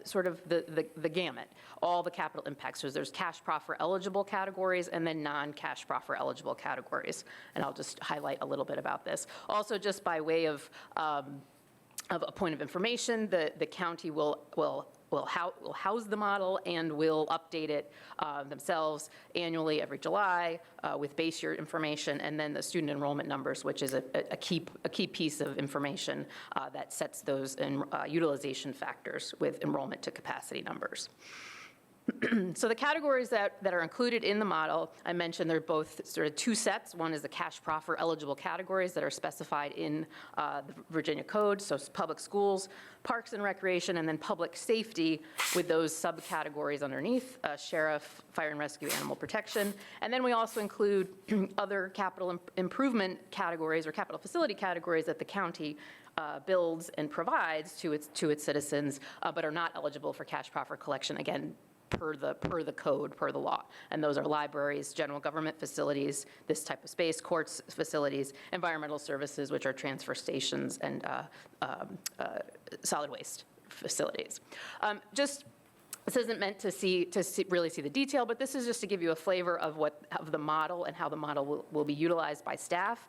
sort of the gamut, all the capital impacts. So there's cash proffer eligible categories and then non-cash proffer eligible categories. And I'll just highlight a little bit about this. Also, just by way of a point of information, the county will house the model and will update it themselves annually every July with base year information, and then the student enrollment numbers, which is a key piece of information that sets those utilization factors with enrollment to capacity numbers. So the categories that are included in the model, I mentioned they're both sort of two sets. One is the cash proffer eligible categories that are specified in the Virginia Code, so public schools, parks and recreation, and then public safety with those subcategories underneath, sheriff, fire and rescue, animal protection. And then we also include other capital improvement categories or capital facility categories that the county builds and provides to its citizens, but are not eligible for cash proffer collection, again, per the code, per the law. And those are libraries, general government facilities, this type of space, courts facilities, environmental services, which are transfer stations, and solid waste facilities. This isn't meant to really see the detail, but this is just to give you a flavor of the model and how the model will be utilized by staff.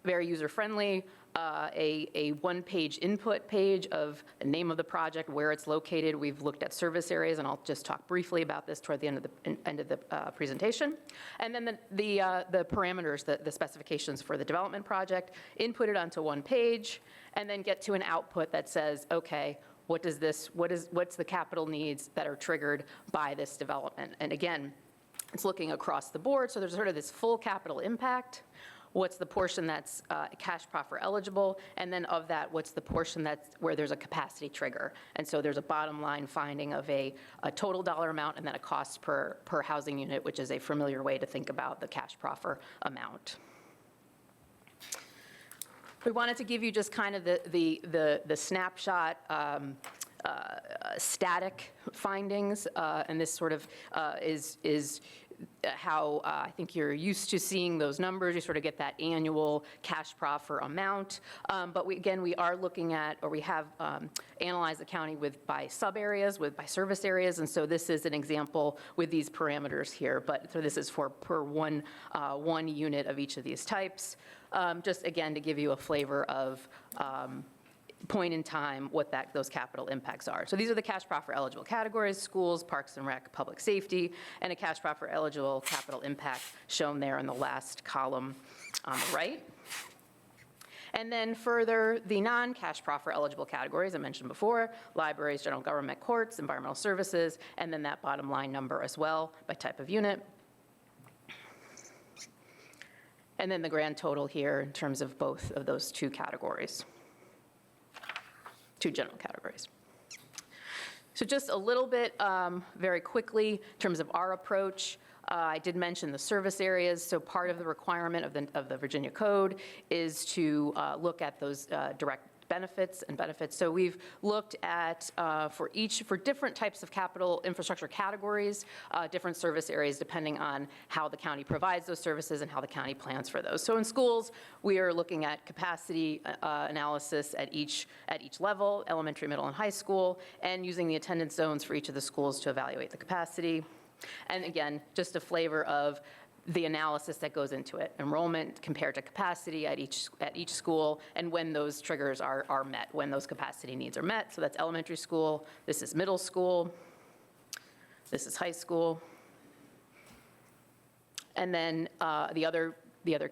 Very user-friendly, a one-page input page of the name of the project, where it's located. We've looked at service areas, and I'll just talk briefly about this toward the end of the presentation. And then the parameters, the specifications for the development project, inputted onto one page, and then get to an output that says, okay, what's the capital needs that are triggered by this development? And again, it's looking across the board, so there's sort of this full capital impact. What's the portion that's cash proffer eligible, and then of that, what's the portion that's where there's a capacity trigger? And so there's a bottom line finding of a total dollar amount and then a cost per housing unit, which is a familiar way to think about the cash proffer amount. We wanted to give you just kind of the snapshot static findings, and this sort of is how I think you're used to seeing those numbers. You sort of get that annual cash proffer amount. But we are looking at, or we have analyzed the county by sub-areas, by service areas. And so this is an example with these parameters here. But so this is for per one unit of each of these types. Just again, to give you a flavor of point in time what those capital impacts are. So these are the cash proffer eligible categories: schools, parks and rec, public safety, and a cash proffer eligible capital impact shown there in the last column on the right. And then further, the non-cash proffer eligible categories I mentioned before: libraries, general government, courts, environmental services, and then that bottom line number as well by type of unit. And then the grand total here in terms of both of those two categories. Two general categories. So just a little bit, very quickly, in terms of our approach, I did mention the service areas. So part of the requirement of the Virginia Code is to look at those direct benefits. So we've looked at, for different types of capital infrastructure categories, different service areas depending on how the county provides those services and how the county plans for those. So in schools, we are looking at capacity analysis at each level, elementary, middle, and high school, and using the attendance zones for each of the schools to evaluate the capacity. And again, just a flavor of the analysis that goes into it: enrollment compared to capacity at each school, and when those triggers are met, when those capacity needs are met. So that's elementary school, this is middle school, this is high school. And then the other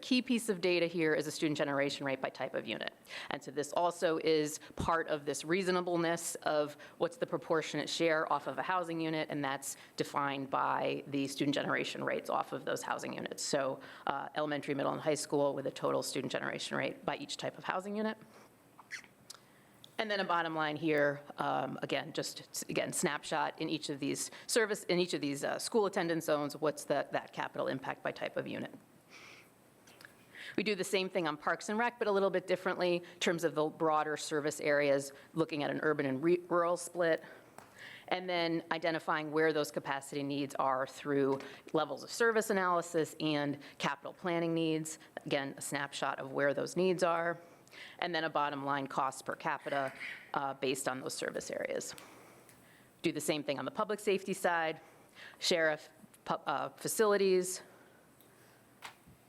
key piece of data here is a student generation rate by type of unit. And so this also is part of this reasonableness of what's the proportionate share off of a housing unit, and that's defined by the student generation rates off of those housing units. So elementary, middle, and high school with a total student generation rate by each type of housing unit. And then a bottom line here, again, snapshot in each of these school attendance zones, what's that capital impact by type of unit. We do the same thing on Parks and Rec, but a little bit differently in terms of the broader service areas, looking at an urban and rural split. And then identifying where those capacity needs are through levels of service analysis and capital planning needs. Again, a snapshot of where those needs are. And then a bottom line cost per capita based on those service areas. Do the same thing on the public safety side, sheriff facilities,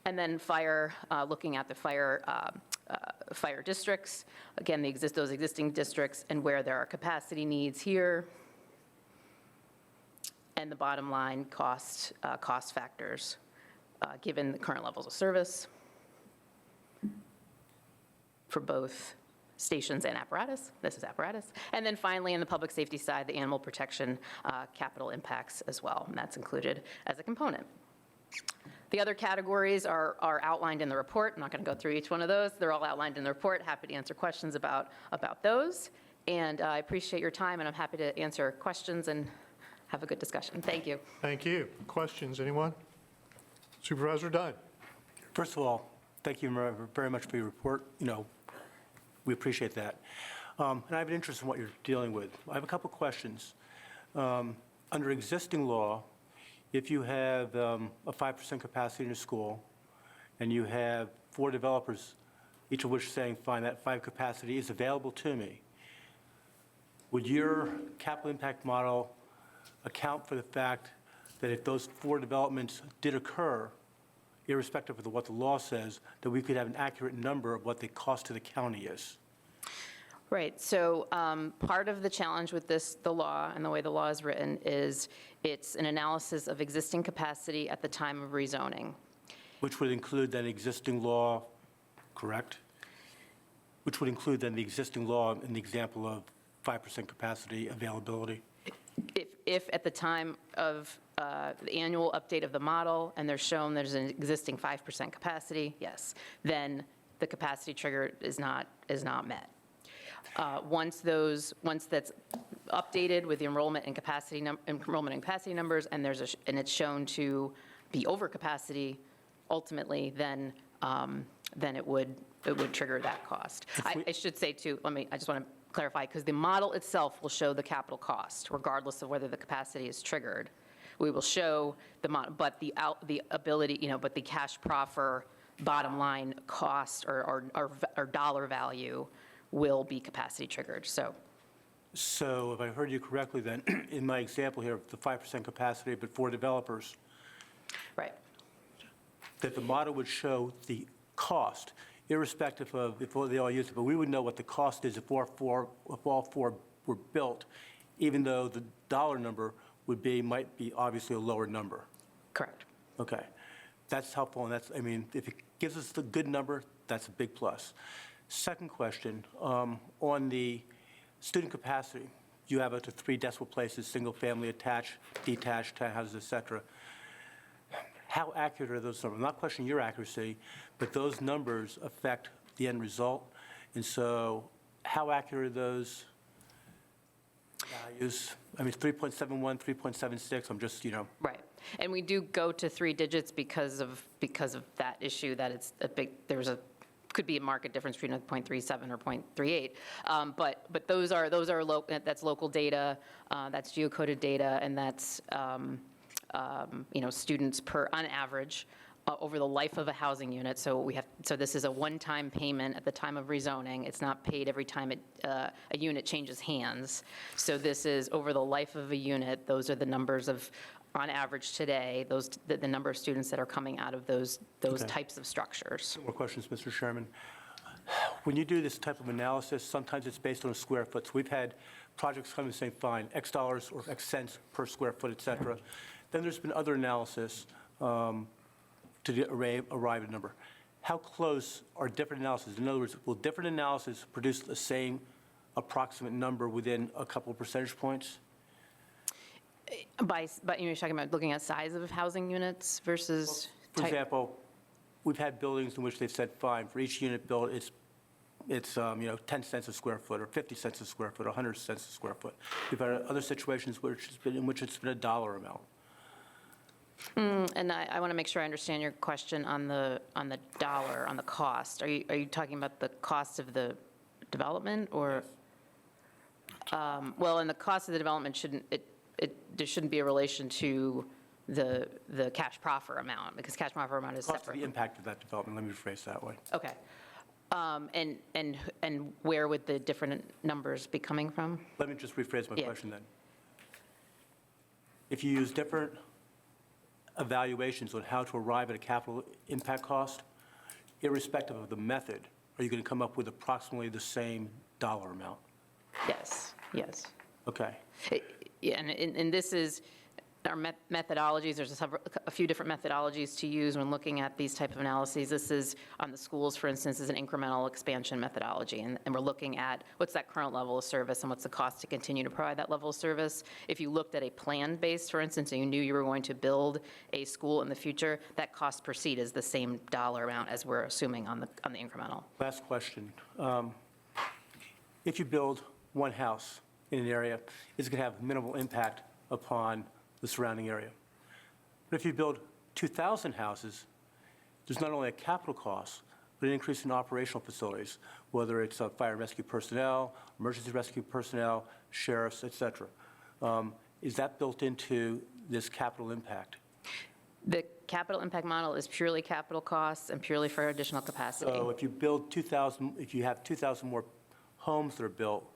and then fire, looking at the fire districts. Again, those existing districts and where there are capacity needs here. And the bottom line cost factors, given the current levels of service for both stations and apparatus. This is apparatus. And then finally, in the public safety side, the animal protection capital impacts as well, and that's included as a component. The other categories are outlined in the report. I'm not going to go through each one of those. They're all outlined in the report. Happy to answer questions about those. And I appreciate your time, and I'm happy to answer questions and have a good discussion. Thank you. Thank you. Questions, anyone? Supervisor Dunn. First of all, thank you very much for your report. We appreciate that. And I have an interest in what you're dealing with. I have a couple questions. Under existing law, if you have a 5% capacity in a school, and you have 4 developers, each of which saying, fine, that 5 capacity is available to me, would your capital impact model account for the fact that if those 4 developments did occur, irrespective of what the law says, that we could have an accurate number of what the cost to the county is? Right, so part of the challenge with the law and the way the law is written is it's an analysis of existing capacity at the time of rezoning. Which would include then existing law, correct? Which would include then the existing law in the example of 5% capacity availability? If at the time of the annual update of the model, and there's an existing 5% capacity, yes, then the capacity trigger is not met. Once that's updated with the enrollment and capacity numbers, and it's shown to be over capacity, ultimately, then it would trigger that cost. I should say too. I just want to clarify, because the model itself will show the capital cost, regardless of whether the capacity is triggered. We will show but the ability, but the cash proffer bottom line cost or dollar value will be capacity triggered. So if I heard you correctly, then in my example here, the 5% capacity, but 4 developers, right. that the model would show the cost, irrespective of if they all use it, but we would know what the cost is if all 4 were built, even though the dollar number might be obviously a lower number. Correct. Okay, that's helpful, and if it gives us the good number, that's a big plus. Second question, on the student capacity, you have up to 3 decimal places, single family, attached, detached, townhouses, et cetera. How accurate are those numbers? I'm not questioning your accuracy, but those numbers affect the end result. And so how accurate are those values? 3.71, 3.76, I'm just, Right. And we do go to 3 digits because of that issue, that it's a big, could be a market difference between a 0.37 or 0.38. But that's local data, that's geocoded data, and that's students on average over the life of a housing unit. So this is a one-time payment at the time of rezoning. It's not paid every time a unit changes hands. So this is over the life of a unit. Those are the numbers of, on average today, the number of students that are coming out of those Okay. types of structures. More questions, Mr. Chairman. When you do this type of analysis, sometimes it's based on a square foot. So we've had projects come and say, fine, X dollars or X cents per square foot, et cetera. Then there's been other analysis to arrive at a number. How close are different analyses? In other words, will different analyses produce the same approximate number within a couple of percentage points? But you're talking about looking at size of housing units versus For type? example, we've had buildings in which they've said, fine, for each unit built, it's 10 cents a square foot, or 50 cents a square foot, or 100 cents a square foot. We've had other situations in which it's been a dollar amount. And I want to make sure I understand your question on the dollar, on the cost. Are you talking about the cost of the development, or? Well, and the cost of the development there shouldn't be a relation to the cash proffer amount, because cash proffer amount is Cost of separate. the impact of that development, let me rephrase that way. Okay. And where would the different numbers be coming from? Let me just rephrase my Yeah. question then. If you use different evaluations on how to arrive at a capital impact cost, irrespective of the method, are you going to come up with approximately the same dollar amount? Yes, yes. Okay. Yeah, and this is our methodologies. There's a few different methodologies to use when looking at these type of analyses. This is on the schools, for instance, is an incremental expansion methodology, and we're looking at what's that current level of service and what's the cost to continue to provide that level of service. If you looked at a plan base, for instance, and you knew you were going to build a school in the future, that cost per seat is the same dollar amount as we're assuming on the incremental. Last question. If you build one house in an area, it's going to have minimal impact upon the surrounding area. But if you build 2,000 houses, there's not only a capital cost, but an increase in operational facilities, whether it's fire and rescue personnel, emergency rescue personnel, sheriffs, et cetera. Is that built into this capital impact? The capital impact model is purely capital costs and purely for additional capacity. So if you build 2,000, if you have 2,000 more homes that are built,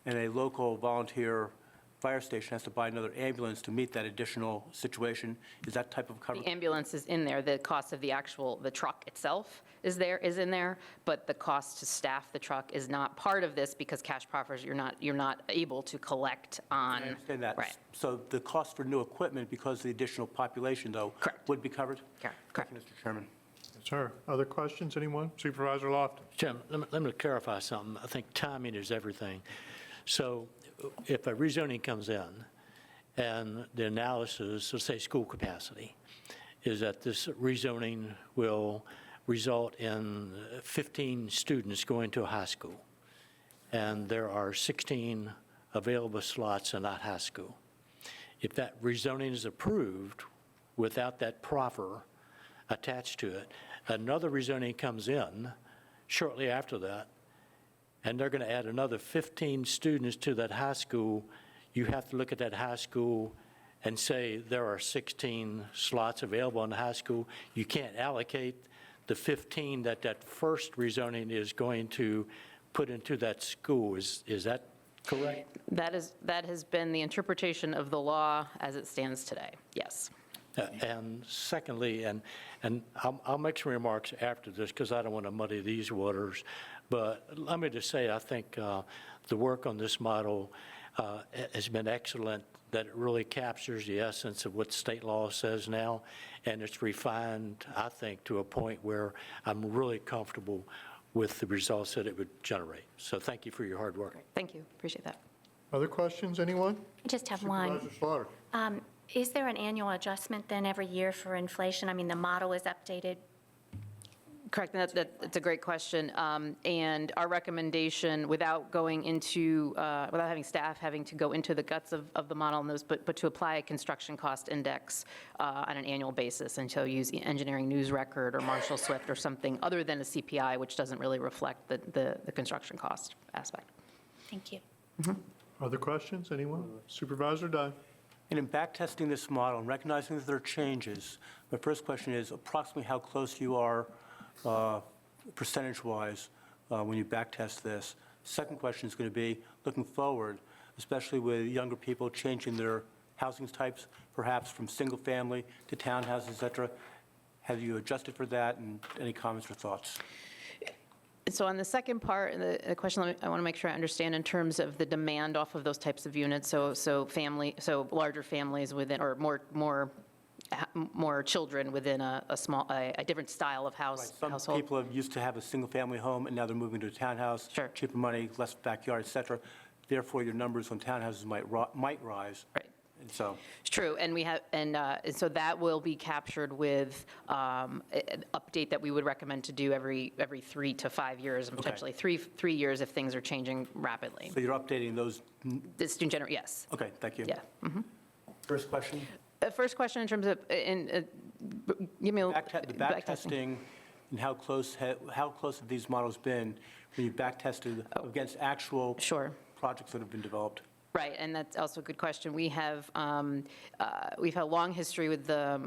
and a local volunteer fire station has to buy another ambulance to meet that additional situation, is that type of coverage? The ambulance is in there, the cost of the truck itself is in there, but the cost to staff the truck is not part of this because cash proffers, you're not able to collect on. I understand that. Right. So the cost for new equipment, because of the additional population, though, Correct. would be covered? Correct. Thank you, Mr. Chairman. Sir, other questions, anyone? Supervisor Lofton? Jim, let me clarify something. I think timing is everything. So if a rezoning comes in and the analysis, let's say school capacity, is that this rezoning will result in 15 students going to a high school, and there are 16 available slots in that high school. If that rezoning is approved without that proffer attached to it, another rezoning comes in shortly after that, and they're going to add another 15 students to that high school. You have to look at that high school and say there are 16 slots available in the high school. You can't allocate the 15 that first rezoning is going to put into that school. Is that correct? That has been the interpretation of the law as it stands today, yes. And secondly, and I'll make some remarks after this because I don't want to muddy these waters, but let me just say I think the work on this model has been excellent, that it really captures the essence of what state law says now, and it's refined, I think, to a point where I'm really comfortable with the results that it would generate. So thank you for your hard work. Thank you, appreciate that. Other questions, anyone? I just have one. Supervisor Slaughter? Is there an annual adjustment then every year for inflation? I mean, the model is updated. Correct, that's a great question. And our recommendation, without going into, without having staff having to go into the guts of the model and those, but to apply a construction cost index on an annual basis, and so use the Engineering News Record or Marshall Swift or something other than a CPI, which doesn't really reflect the construction cost aspect. Thank you. Other questions, anyone? Supervisor Dunn? And in backtesting this model and recognizing that there are changes, my first question is approximately how close you are percentage-wise when you backtest this. Second question is going to be looking forward, especially with younger people changing their housing types, perhaps from single-family to townhouses, et cetera. Have you adjusted for that, and any comments or thoughts? So on the second part, the question I want to make sure I understand in terms of the demand off of those types of units, so larger families within, or more children within a different style of household. Some people have used to have a single-family home, and now they're moving to a townhouse. Sure. Cheaper money, less backyard, et cetera. Therefore, your numbers on townhouses might rise. Right. And so, It's true, and we have, and so that will be captured with an update that we would recommend to do every 3 to 5 years, and potentially 3 years if things are changing rapidly. so you're updating those. This in general, yes, Okay, thank you. yeah. First question? First question in terms of, give me a The backtesting, and how close have these models been when you backtested against actual Sure. projects that have been developed? Right, and that's also a good question. We've had a long history with the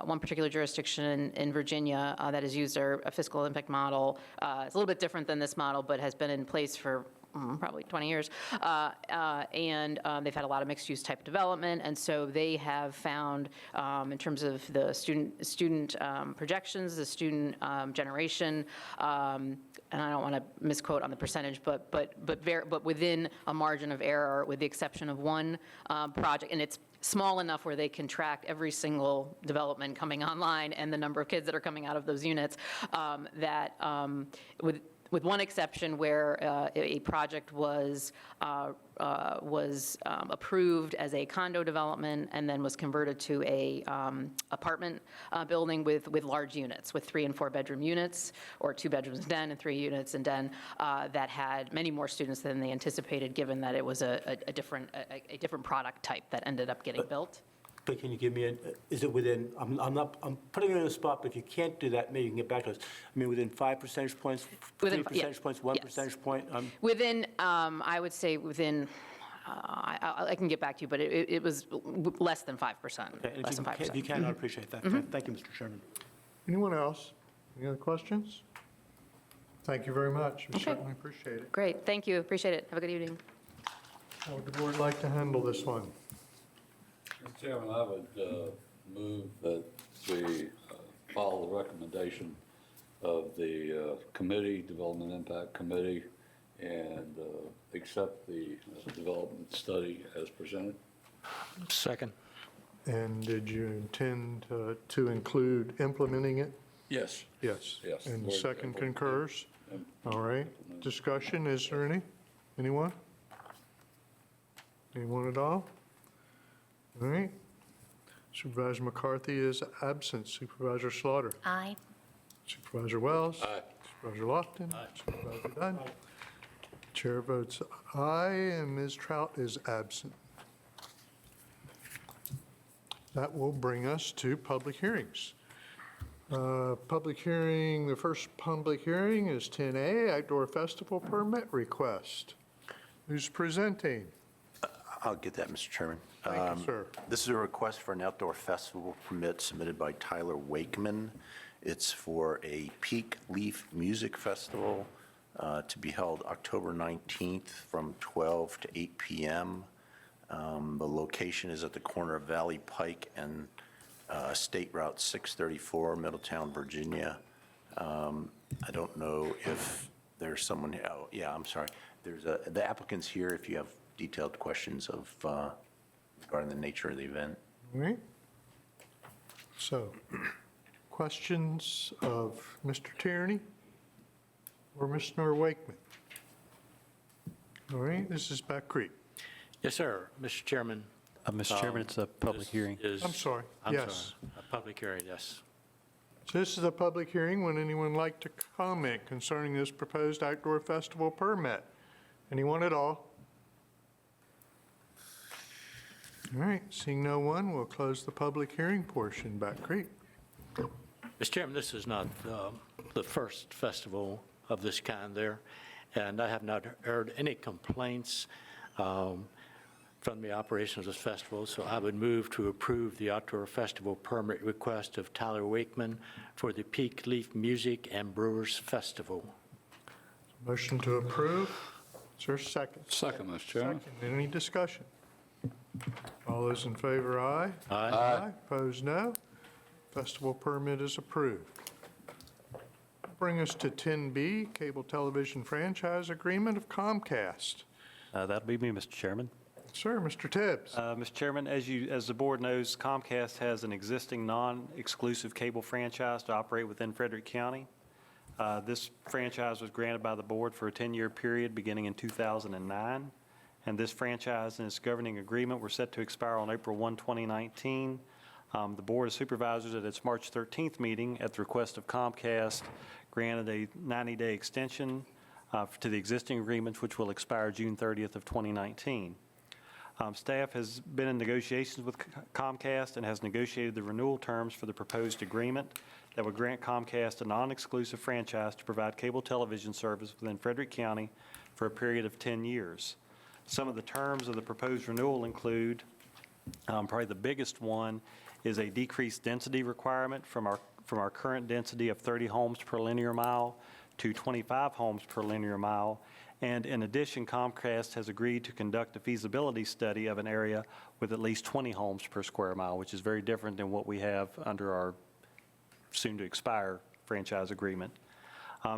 one particular jurisdiction in Virginia that has used a fiscal impact model. It's a little bit different than this model, but has been in place for probably 20 years. And they've had a lot of mixed-use type development, and so they have found, in terms of the student projections, the student generation, and I don't want to misquote on the percentage, but within a margin of error, with the exception of one project, and it's small enough where they can track every single development coming online and the number of kids that are coming out of those units, with one exception where a project was approved as a condo development and then was converted to a apartment building with large units, with 3 and 4 bedroom units, or 2 bedrooms and den and 3 units and den, that had many more students than they anticipated, given that it was a different product type that ended up getting built. But can you give me, is it within, I'm putting it on the spot, but if you can't do that, maybe you can get back to us. I mean, within 5 percentage points, 3 percentage points, 1 yes. percentage point? Within, I would say within, I can get back to you, but it was less than 5%. Okay, and Less than 5%. if you can, I'd appreciate that. Thank you, Mr. Chairman. Anyone else? Any other questions? Thank you very much. We Okay. certainly appreciate it. Great, thank you, appreciate it. Have a good evening. How would the board like to handle this one? Mr. Chairman, I would move that we follow the recommendation of the committee, Development Impact Committee, and accept the development study as presented. Second. And did you intend to include implementing it? Yes. Yes. Yes. And the second concurs? All right. Discussion, is there any? Anyone? Anyone at all? All right. Supervisor McCarthy is absent. Supervisor Slaughter? Aye. Supervisor Wells? Aye. Supervisor Lofton? Supervisor Dunn? Chair votes aye, and Ms. Trout is absent. That will bring us to public hearings. Public hearing, the first public hearing is 10A, Outdoor Festival Permit Request. Who's presenting? I'll get that, Mr. Chairman. Thank you, sir. This is a request for an outdoor festival permit submitted by Tyler Wakeman. It's for a Peak Leaf Music Festival to be held October 19th from 12 to 8 p.m. The location is at the corner of Valley Pike and State Route 634, Middletown, Virginia. I don't know if there's someone, oh, yeah, I'm sorry. There's the applicant's here if you have detailed questions of regarding the nature of the event. All right. So, questions of Mr. Tierney or Mr. Wakeman? All right, this is Back Creek. Yes, sir, Mr. Chairman. Mr. Chairman, it's a public hearing. I'm sorry, I'm yes. sorry, a public hearing, yes. So this is a public hearing. Would anyone like to comment concerning this proposed outdoor festival permit? Anyone at all? All right, seeing no one, we'll close the public hearing portion. Back Creek. Mr. Chairman, this is not the first festival of this kind there, and I have not heard any complaints from the operation of this festival, so I would move to approve the outdoor festival permit request of Tyler Wakeman for the Peak Leaf Music and Brewers Festival. Motion to approve. Is there a second? Second, Mr. Chairman. Second. Any discussion? All those in favor, aye. Aye. Opposed, no. Festival permit is approved. Bring us to 10B, Cable Television Franchise Agreement of Comcast. That'll be me, Mr. Chairman. Sir, Mr. Tibbs. Mr. Chairman, as the board knows, Comcast has an existing non-exclusive cable franchise to operate within Frederick County. This franchise was granted by the board for a 10-year period beginning in 2009, and this franchise and its governing agreement were set to expire on April 1, 2019. The Board of Supervisors at its March 13th meeting, at the request of Comcast, granted a 90-day extension to the existing agreements, which will expire June 30th of 2019. Staff has been in negotiations with Comcast and has negotiated the renewal terms for the proposed agreement that would grant Comcast a non-exclusive franchise to provide cable television service within Frederick County for a period of 10 years. Some of the terms of the proposed renewal include, probably the biggest one is a decreased density requirement from our current density of 30 homes per linear mile to 25 homes per linear mile. And in addition, Comcast has agreed to conduct a feasibility study of an area with at least 20 homes per square mile, which is very different than what we have under our soon-to-expire franchise agreement.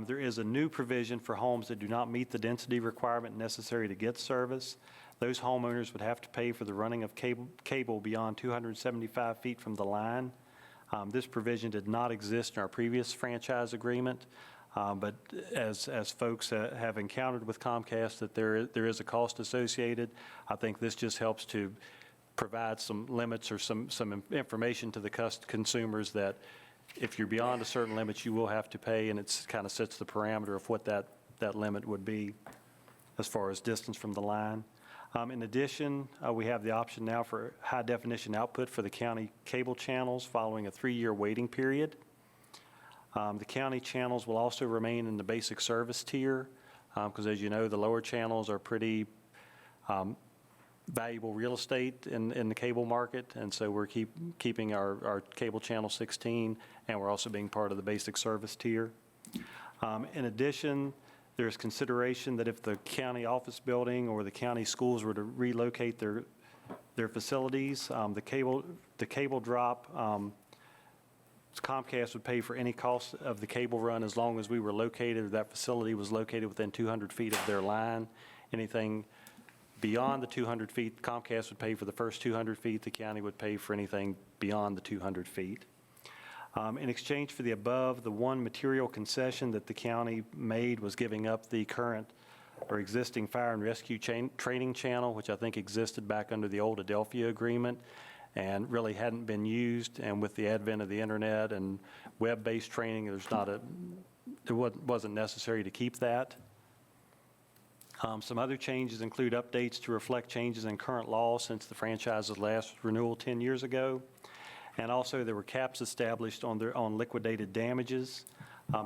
There is a new provision for homes that do not meet the density requirement necessary to get service. Those homeowners would have to pay for the running of cable beyond 275 feet from the line. This provision did not exist in our previous franchise agreement, but as folks have encountered with Comcast that there is a cost associated, I think this just helps to provide some limits or some information to the consumers that if you're beyond a certain limit, you will have to pay, and it kind of sets the parameter of what that limit would be as far as distance from the line. In addition, we have the option now for high-definition output for the county cable channels following a 3-year waiting period. The county channels will also remain in the basic service tier because, as you know, the lower channels are pretty valuable real estate in the cable market, and so we're keeping our cable channel 16, and we're also being part of the basic service tier. In addition, there's consideration that if the county office building or the county schools were to relocate their facilities, the cable drop, Comcast would pay for any cost of the cable run as long as we were located, or that facility was located within 200 feet of their line. Anything beyond the 200 feet, Comcast would pay for the first 200 feet. The county would pay for anything beyond the 200 feet. In exchange for the above, the one material concession that the county made was giving up the current or existing fire and rescue training channel, which I think existed back under the old Adelphia agreement and really hadn't been used. And with the advent of the internet and web-based training, it wasn't necessary to keep that. Some other changes include updates to reflect changes in current law since the franchise's last renewal 10 years ago. And also, there were caps established on liquidated damages.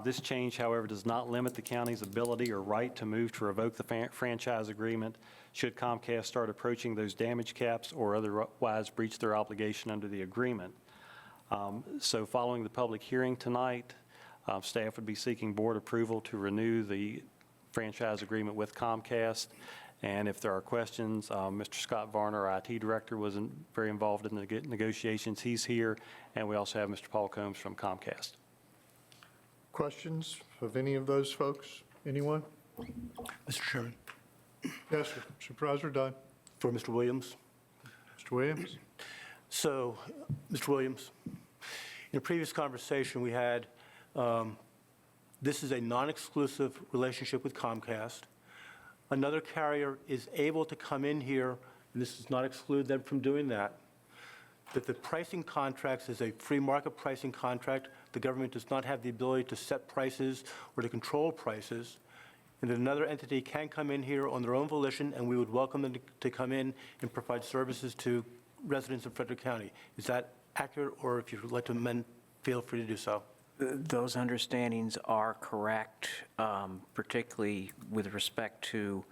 This change, however, does not limit the county's ability or right to move to revoke the franchise agreement should Comcast start approaching those damage caps or otherwise breach their obligation under the agreement. So following the public hearing tonight, staff would be seeking board approval to renew the franchise agreement with Comcast. And if there are questions, Mr. Scott Varner, our IT director, was very involved in the negotiations. He's here. And we also have Mr. Paul Combs from Comcast. Questions of any of those folks? Anyone? Mr. Chairman, Yes, sir. Supervisor Dunn. for Mr. Williams. Mr. Williams? So, Mr. Williams, in a previous conversation we had, this is a non-exclusive relationship with Comcast. Another carrier is able to come in here, and this does not exclude them from doing that, that the pricing contracts is a free market pricing contract. The government does not have the ability to set prices or to control prices, and that another entity can come in here on their own volition, and we would welcome them to come in and provide services to residents of Frederick County. Is that accurate, or if you'd like to amend, feel free to do so? Those understandings are correct, particularly with respect to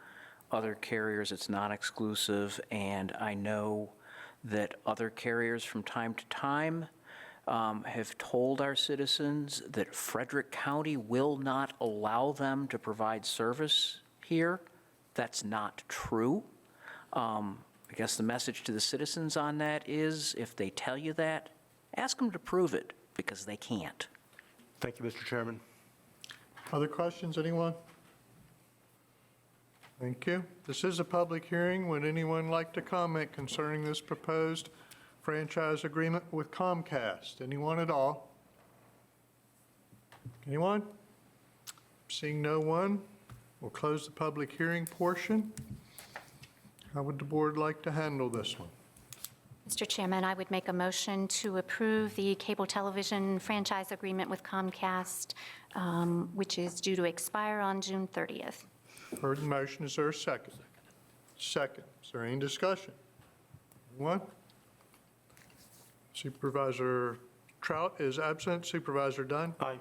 other carriers. It's not exclusive, and I know that other carriers from time to time have told our citizens that Frederick County will not allow them to provide service here. That's not true. I guess the message to the citizens on that is, if they tell you that, ask them to prove it, because they can't. Thank you, Mr. Chairman. Other questions, anyone? Thank you. This is a public hearing. Would anyone like to comment concerning this proposed franchise agreement with Comcast? Anyone at all? Anyone? Seeing no one, we'll close the public hearing portion. How would the board like to handle this one? Mr. Chairman, I would make a motion to approve the cable television franchise agreement with Comcast, which is due to expire on June 30th. Heard the motion. Is there a second? Second. Is there any discussion? Anyone? Supervisor Trout is absent. Supervisor Dunn? Aye.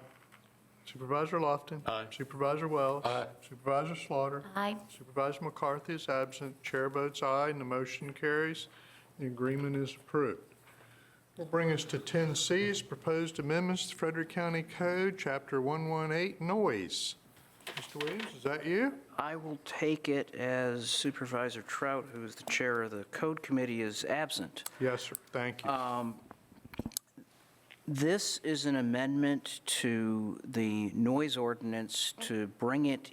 Supervisor Lofton. Aye. Supervisor Wells. Aye. Supervisor Slaughter. Aye. Supervisor McCarthy is absent. Chair votes aye, and the motion carries. The agreement is approved. Will bring us to 10C is proposed amendments to Frederick County Code, Chapter 118, Noise. Mr. Williams, is that you? I will take it as Supervisor Trout, who is the chair of the Code Committee, is absent. Yes, sir. Thank you. This is an amendment to the noise ordinance to bring it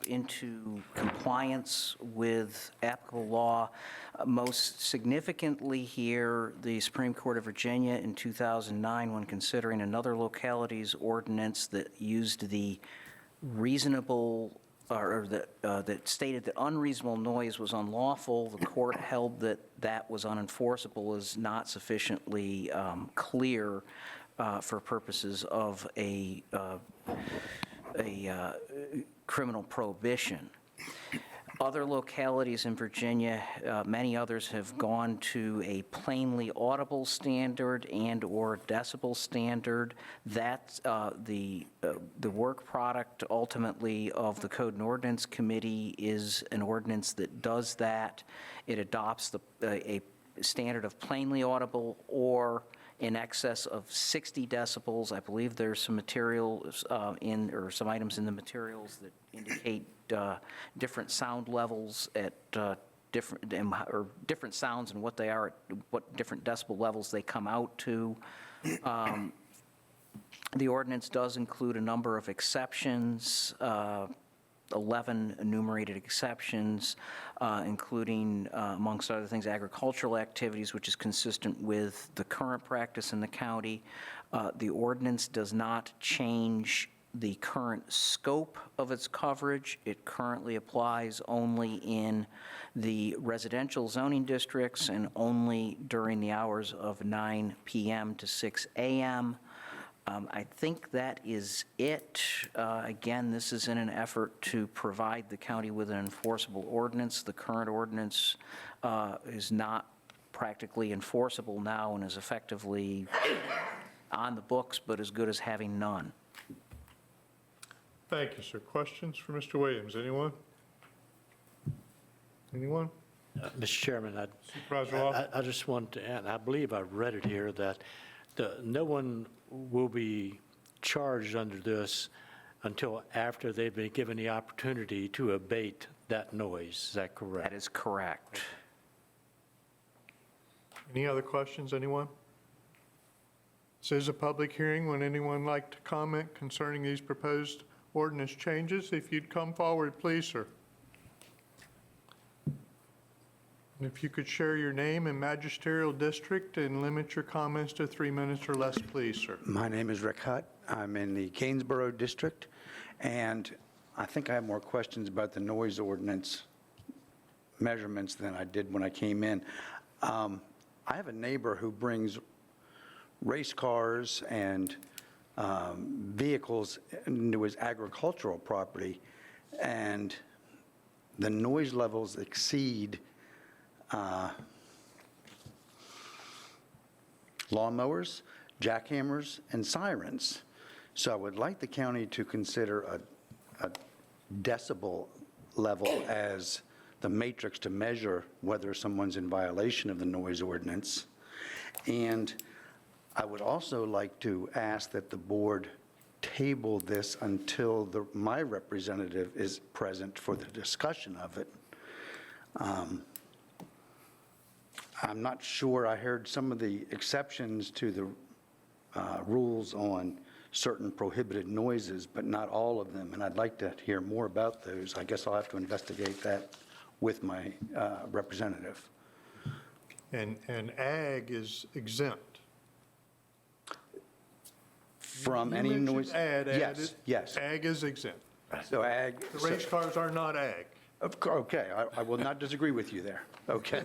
into compliance with applicable law. Most significantly here, the Supreme Court of Virginia in 2009, when considering another locality's ordinance that used the reasonable, or that stated that unreasonable noise was unlawful, the court held that that was unenforceable as not sufficiently clear for purposes of a criminal prohibition. Other localities in Virginia, many others have gone to a plainly audible standard and/or decibel standard. That's the work product ultimately of the Code and Ordinance Committee is an ordinance that does that. It adopts a standard of plainly audible or in excess of 60 decibels. I believe there's some materials or some items in the materials that indicate different sound levels at different sounds and what they are, what different decibel levels they come out to. The ordinance does include a number of exceptions, 11 enumerated exceptions, including, amongst other things, agricultural activities, which is consistent with the current practice in the county. The ordinance does not change the current scope of its coverage. It currently applies only in the residential zoning districts and only during the hours of 9 p.m. to 6 a.m. I think that is it. Again, this is in an effort to provide the county with an enforceable ordinance. The current ordinance is not practically enforceable now and is effectively on the books, but as good as having none. Thank you, sir. Questions for Mr. Williams? Anyone? Anyone? Mr. Chairman, Supervisor Lofton? I just want to add, I believe I read it here, that no one will be charged under this until after they've been given the opportunity to abate that noise. Is that correct? That is correct. Any other questions, anyone? This is a public hearing. Would anyone like to comment concerning these proposed ordinance changes? If you'd come forward, please, sir. And if you could share your name and magisterial district and limit your comments to 3 minutes or less, please, sir. My name is Rick Hutt. I'm in the Gainsborough district, and I think I have more questions about the noise ordinance measurements than I did when I came in. I have a neighbor who brings race cars and vehicles into his agricultural property, and the noise levels exceed lawnmowers, jackhammers, and sirens. So I would like the county to consider a decibel level as the matrix to measure whether someone's in violation of the noise ordinance. And I would also like to ask that the board table this until my representative is present for the discussion of it. I'm not sure. I heard some of the exceptions to the rules on certain prohibited noises, but not all of them, and I'd like to hear more about those. I guess I'll have to investigate that with my representative. And ag is exempt. From You any mentioned noise? Yes. Yes. Ag is exempt. So ag. The race cars are not ag. Okay, I will not disagree with you there. Okay.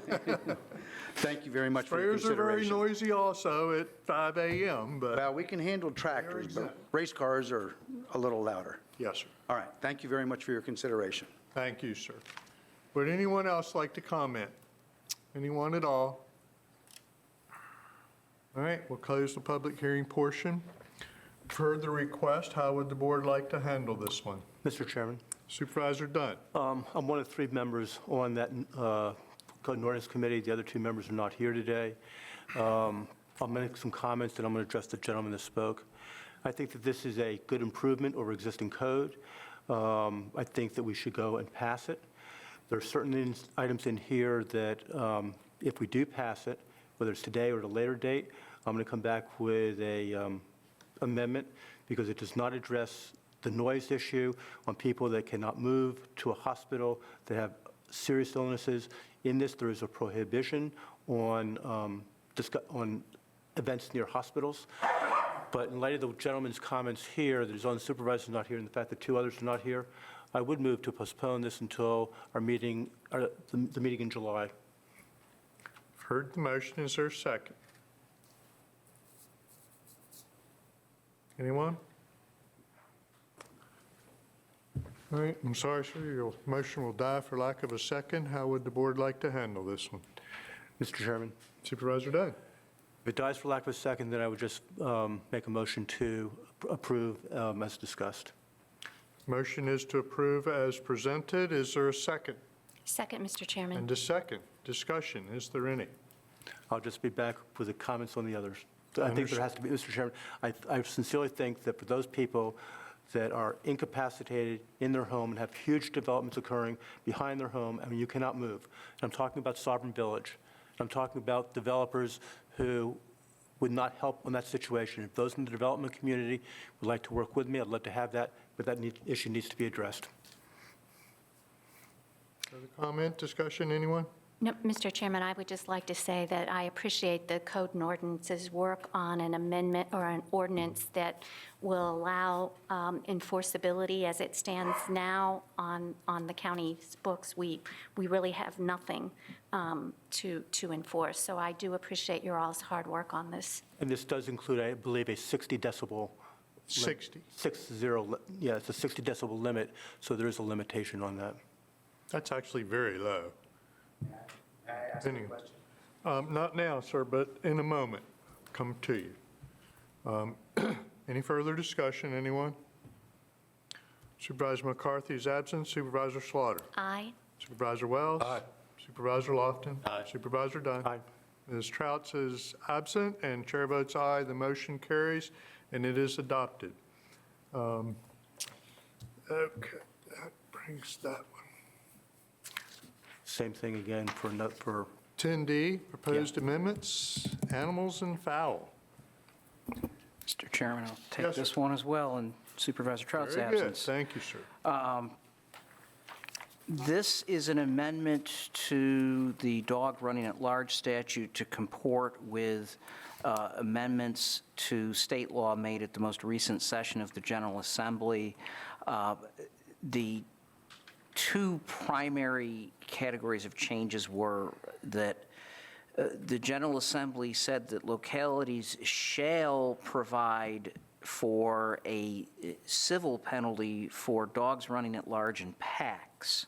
Thank you very much for your Sprayers are very consideration. noisy also at 5 a.m., but Well, we can handle tractors, but exempt. race cars are a little louder. yes, sir. All right, thank you very much for your consideration. Thank you, sir. Would anyone else like to comment? Anyone at all? All right, we'll close the public hearing portion. heard the request. How would the board like to handle this one? Mr. Chairman, Supervisor Dunn. I'm one of 3 members on that Code and Ordinance Committee. The other 2 members are not here today. I'll make some comments, and I'm going to address the gentleman that spoke. I think that this is a good improvement over existing code. I think that we should go and pass it. There are certain items in here that if we do pass it, whether it's today or at a later date, I'm going to come back with a amendment because it does not address the noise issue on people that cannot move to a hospital that have serious illnesses. In this, there is a prohibition on events near hospitals. But in light of the gentleman's comments here, that his own supervisor is not here, and the fact that 2 others are not here, I would move to postpone this until our meeting, the meeting in July. Heard the motion. Is there a second? Anyone? All right, I'm sorry, sir, your motion will die for lack of a second. How would the board like to handle this one? Mr. Chairman, Supervisor Dunn. if it dies for lack of a second, then I would just make a motion to approve as discussed. Motion is to approve as presented. Is there a second? Second, Mr. Chairman. And a second. Discussion. Is there any? I'll just be back with the comments on the others. I think there has to be, Mr. Chairman, I sincerely think that for those people that are incapacitated in their home and have huge developments occurring behind their home, I mean, you cannot move. And I'm talking about Sovereign Village. I'm talking about developers who would not help in that situation. If those in the development community would like to work with me, I'd love to have that, but that issue needs to be addressed. Further comment, discussion, anyone? No, Mr. Chairman, I would just like to say that I appreciate the Code and Ordinance's work on an amendment or an ordinance that will allow enforceability as it stands now on the county's books. We really have nothing to enforce. So I do appreciate your all's hard work on this. And this does include, I believe, a 60 decibel. 60. 60, yeah, it's a 60 decibel limit, so there is a limitation on that. That's actually very low. Anyway, not now, sir, but in a moment. Come to you. Any further discussion, anyone? Supervisor McCarthy is absent. Supervisor Slaughter. Aye. Supervisor Wells. Aye. Supervisor Lofton. Aye. Supervisor Dunn. Aye. Ms. Trouts is absent, and chair votes aye. The motion carries, and it is adopted. Okay, that brings that one. Same thing again for 10D, proposed amendments, animals and fowl. Mr. Chairman, I'll take Yes, sir. this one as well in Supervisor Trout's Very good. absence. Thank you, sir. This is an amendment to the dog running at large statute to comport with amendments to state law made at the most recent session of the General Assembly. The 2 primary categories of changes were that the General Assembly said that localities shall provide for a civil penalty for dogs running at large in packs.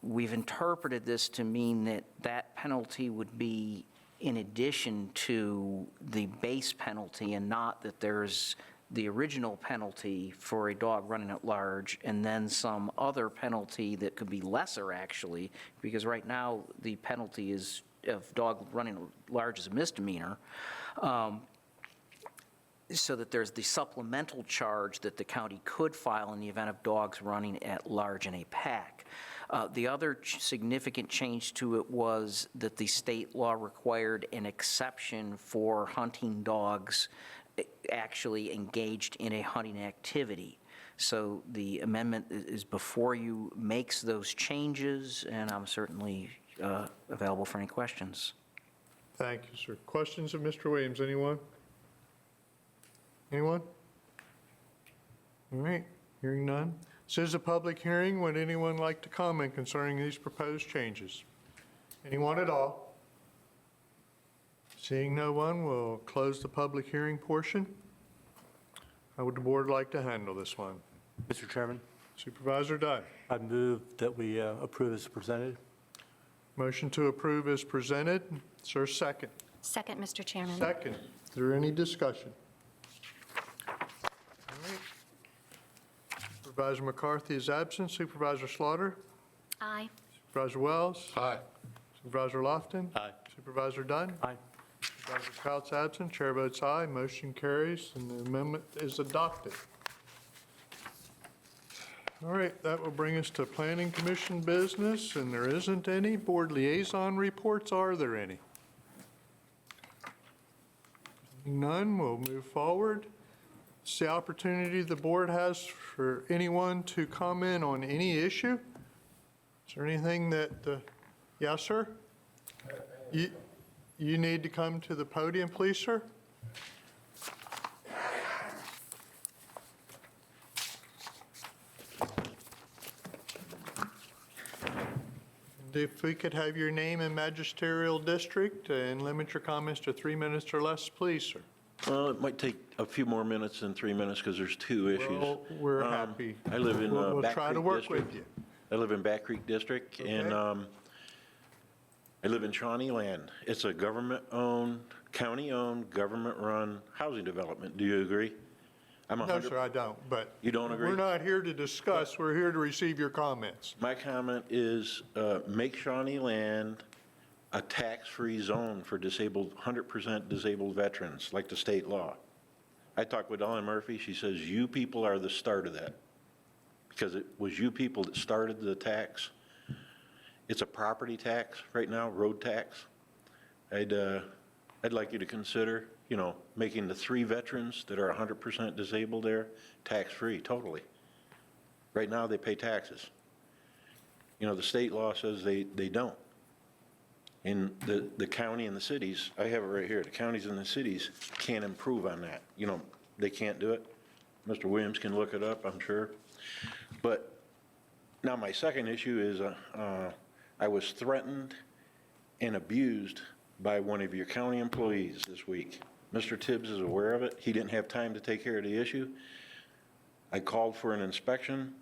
We've interpreted this to mean that that penalty would be in addition to the base penalty, and not that there's the original penalty for a dog running at large and then some other penalty that could be lesser, actually, because right now the penalty is of dog running at large is a misdemeanor. So that there's the supplemental charge that the county could file in the event of dogs running at large in a pack. The other significant change to it was that the state law required an exception for hunting dogs actually engaged in a hunting activity. So the amendment is before you, makes those changes, and I'm certainly available for any questions. Thank you, sir. Questions of Mr. Williams, anyone? Anyone? All right, hearing none. This is a public hearing. Would anyone like to comment concerning these proposed changes? Anyone at all? Seeing no one, we'll close the public hearing portion. How would the board like to handle this one? Mr. Chairman, Supervisor Dunn. I move that we approve as presented. Motion to approve is presented. Is there a second? Second, Mr. Chairman. Second. Is there any discussion? Supervisor McCarthy is absent. Supervisor Slaughter? Aye. Supervisor Wells? Aye. Supervisor Lofton? Aye. Supervisor Dunn? Aye. Supervisor Kraut's absent. Chair votes aye. Motion carries, and the amendment is adopted. All right, that will bring us to Planning Commission business, and there isn't any. Board liaison reports, are there any? None, we'll move forward. It's the opportunity the board has for anyone to comment on any issue. Is there anything that, yes, sir? You need to come to the podium, please, sir. And if we could have your name and magisterial district and limit your comments to 3 minutes or less, please, sir. Well, it might take a few more minutes than 3 minutes because there's two issues. Well, we're happy. I live in We'll Back try to Creek work with District. you. I live in Back Creek District, and Okay. I live in Shawnee Land. It's a government-owned, county-owned, government-run housing development. Do you agree? I'm No, sir, I don't, but. You don't agree? We're not here to discuss, we're here to receive your comments. My comment is make Shawnee Land a tax-free zone for disabled, 100% disabled veterans, like the state law. I talked with Ellen Murphy, she says, you people are the start of that, because it was you people that started the tax. It's a property tax right now, road tax. I'd like you to consider, making the 3 veterans that are 100% disabled there tax-free, totally. Right now, they pay taxes. The state law says they don't. In the county and the cities, I have it right here, the counties and the cities can't improve on that. They can't do it. Mr. Williams can look it up, I'm sure. But now my second issue is I was threatened and abused by one of your county employees this week. Mr. Tibbs is aware of it. He didn't have time to take care of the issue. I called for an inspection.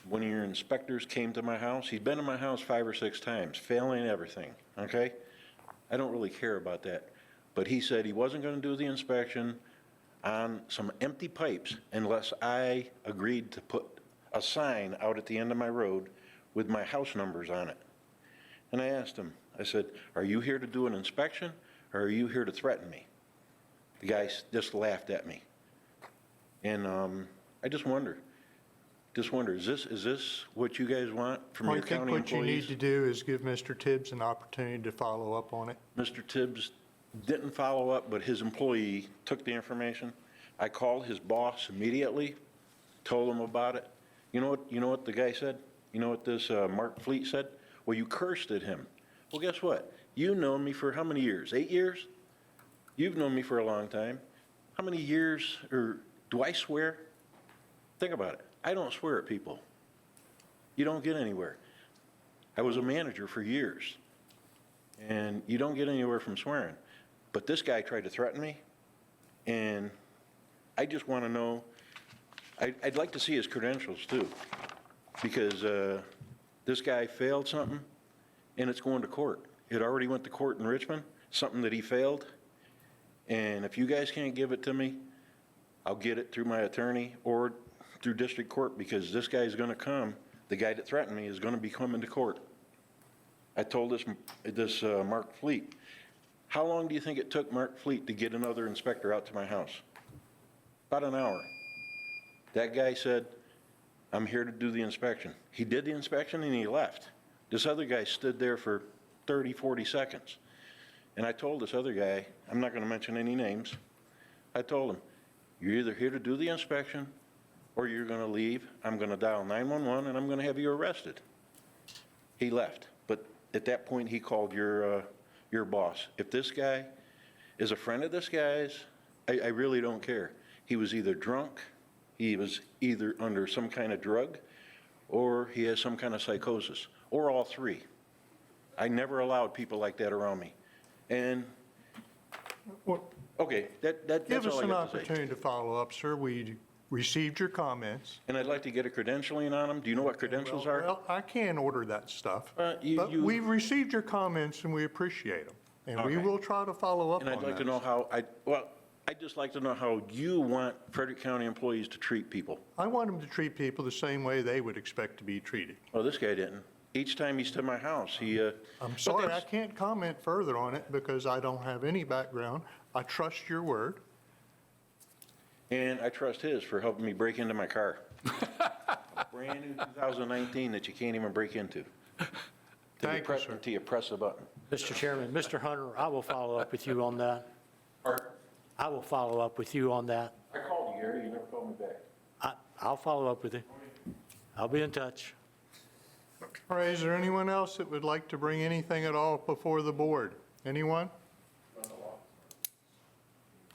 One of your inspectors came to my house. He'd been to my house 5 or 6 times, failing everything, okay? I don't really care about that. But he said he wasn't going to do the inspection on some empty pipes unless I agreed to put a sign out at the end of my road with my house numbers on it. And I asked him, I said, are you here to do an inspection or are you here to threaten me? The guy just laughed at me. And I just wonder, is this what you guys want from your county employees? I think what you need to do is give Mr. Tibbs an opportunity to follow up on it. Mr. Tibbs didn't follow up, but his employee took the information. I called his boss immediately, told him about it. You know what the guy said? You know what this Mark Fleet said? Well, you cursed at him. Well, guess what? You've known me for how many years? 8 years? You've known me for a long time. How many years, or do I swear? Think about it. I don't swear at people. You don't get anywhere. I was a manager for years, and you don't get anywhere from swearing. But this guy tried to threaten me, and I just want to know, I'd like to see his credentials too, because this guy failed something, and it's going to court. It already went to court in Richmond, something that he failed, and if you guys can't give it to me, I'll get it through my attorney or through district court, because this guy's going to come, the guy that threatened me is going to be coming to court. I told this Mark Fleet, how long do you think it took Mark Fleet to get another inspector out to my house? About an hour. That guy said, I'm here to do the inspection. He did the inspection and he left. This other guy stood there for 30, 40 seconds. And I told this other guy, I'm not going to mention any names, I told him, you're either here to do the inspection or you're going to leave. I'm going to dial 911 and I'm going to have you arrested. He left. But at that point, he called your boss. If this guy is a friend of this guy's, I really don't care. He was either drunk, he was either under some kind of drug, or he has some kind of psychosis, or all 3. I never allowed people like that around me. And, Well, okay, that's give us all I an got to say. opportunity to follow up, sir. We received your comments. And I'd like to get a credentialing on them. Do you know what credentials are? Well, I can't order that stuff. But you- we've received your comments and we appreciate them. And we Okay. will try to follow up on And that. I'd like to know how, well, I'd just like to know how you want Frederick County employees to treat people. I want them to treat people the same way they would expect to be treated. Oh, this guy didn't. Each time he's to my house, I'm sorry, I can't comment further on it because I don't have any background. I trust your word. And I trust his for helping me break into my car. Brand new 2019 that you can't even break into. Thank you, sir. Until you press a button. Mr. Chairman, Mr. Hunter, I will follow up with you on that. I will follow up with you on that. I called you, Gary, you never called me back. I'll follow up with you. I'll be in touch. All right, is there anyone else that would like to bring anything at all before the board? Anyone?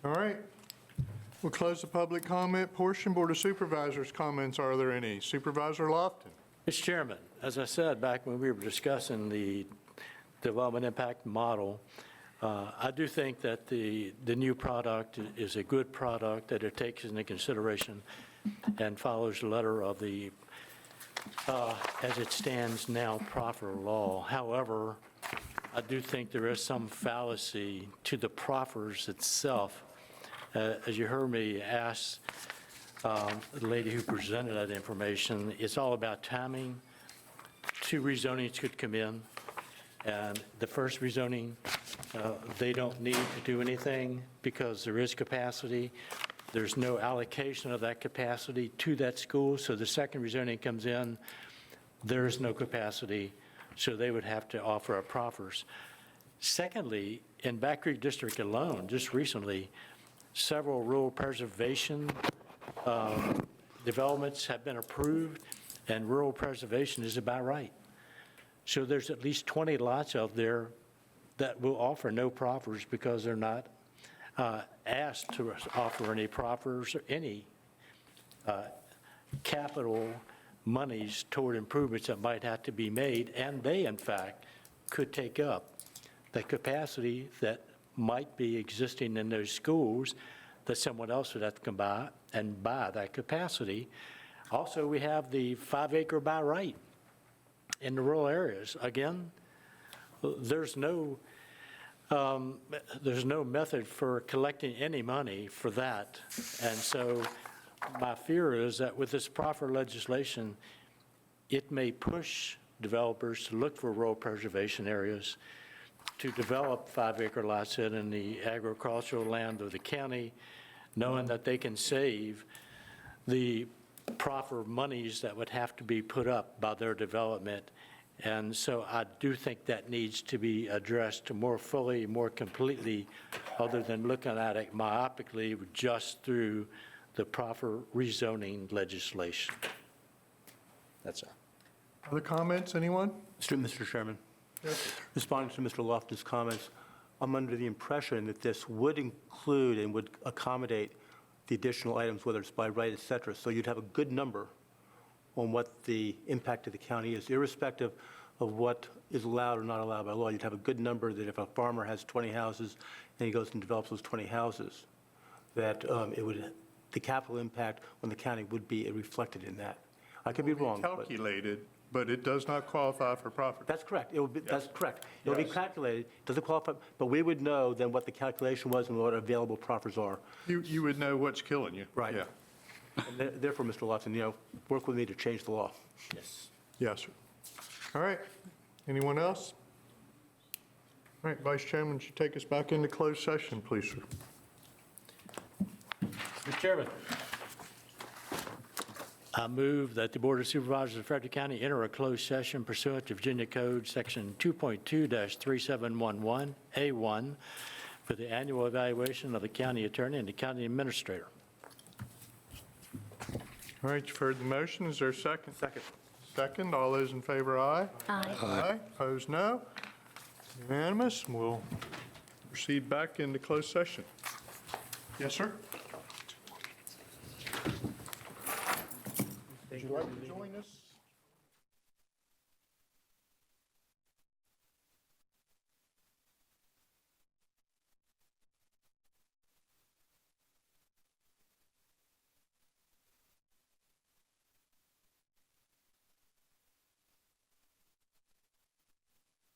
All right. We'll close the public comment portion. Board of Supervisors comments, are there any? Supervisor Lofton? Mr. Chairman, as I said back when we were discussing the development impact model, I do think that the new product is a good product, that it takes into consideration and follows the letter of the, as it stands now, proffer law. However, I do think there is some fallacy to the proffers itself. As you heard me ask the lady who presented that information, it's all about timing. 2 rezonings could come in, and the first rezoning, they don't need to do anything because there is capacity. There's no allocation of that capacity to that school, so the second rezoning comes in, there is no capacity, so they would have to offer up proffers. Secondly, in Back Creek District alone, just recently, several rural preservation developments have been approved, and rural preservation is about right. So there's at least 20 lots out there that will offer no proffers because they're not asked to offer any proffers or any capital monies toward improvements that might have to be made, and they, in fact, could take up the capacity that might be existing in those schools that someone else would have to come by and buy that capacity. Also, we have the 5-acre by right in the rural areas. Again, there's no method for collecting any money for that. And so my fear is that with this proffer legislation, it may push developers to look for rural preservation areas, to develop 5-acre lots in the agricultural land of the county, knowing that they can save the proffer monies that would have to be put up by their development. And so I do think that needs to be addressed more fully, more completely, other than looking at it myopically just through the proffer rezoning legislation. That's all. Other comments, anyone? Mr. Chairman, Yes. responding to Mr. Lofton's comments, I'm under the impression that this would include and would accommodate the additional items, whether it's by right, et cetera. So you'd have a good number on what the impact to the county is, irrespective of what is allowed or not allowed by law. You'd have a good number that if a farmer has 20 houses and he goes and develops those 20 houses, that the capital impact on the county would be reflected in that. I could be wrong. but- Calculated, but it does not qualify for profit. That's correct. It would be, that's correct. It would be calculated, doesn't qualify, but we would know then what the calculation was and what available proffers are. You would know what's killing you. Right. Yeah. And therefore, Mr. Lofton, work with me to change the law. Yes. Yes, sir. All right. Anyone else? All right, Vice Chairman, would you take us back into closed session, please, sir? Mr. Chairman, I move that the Board of Supervisors of Frederick County enter a closed session pursuant to Virginia Code Section 2.2-3711A1 for the annual evaluation of the county attorney and the county administrator. All right, you've heard the motion. Is there a second? Second. Second. All those in favor, aye. Aye. Aye. Opposed, no. Unanimous. We'll proceed back into closed session. Yes, sir? Would you like to join us?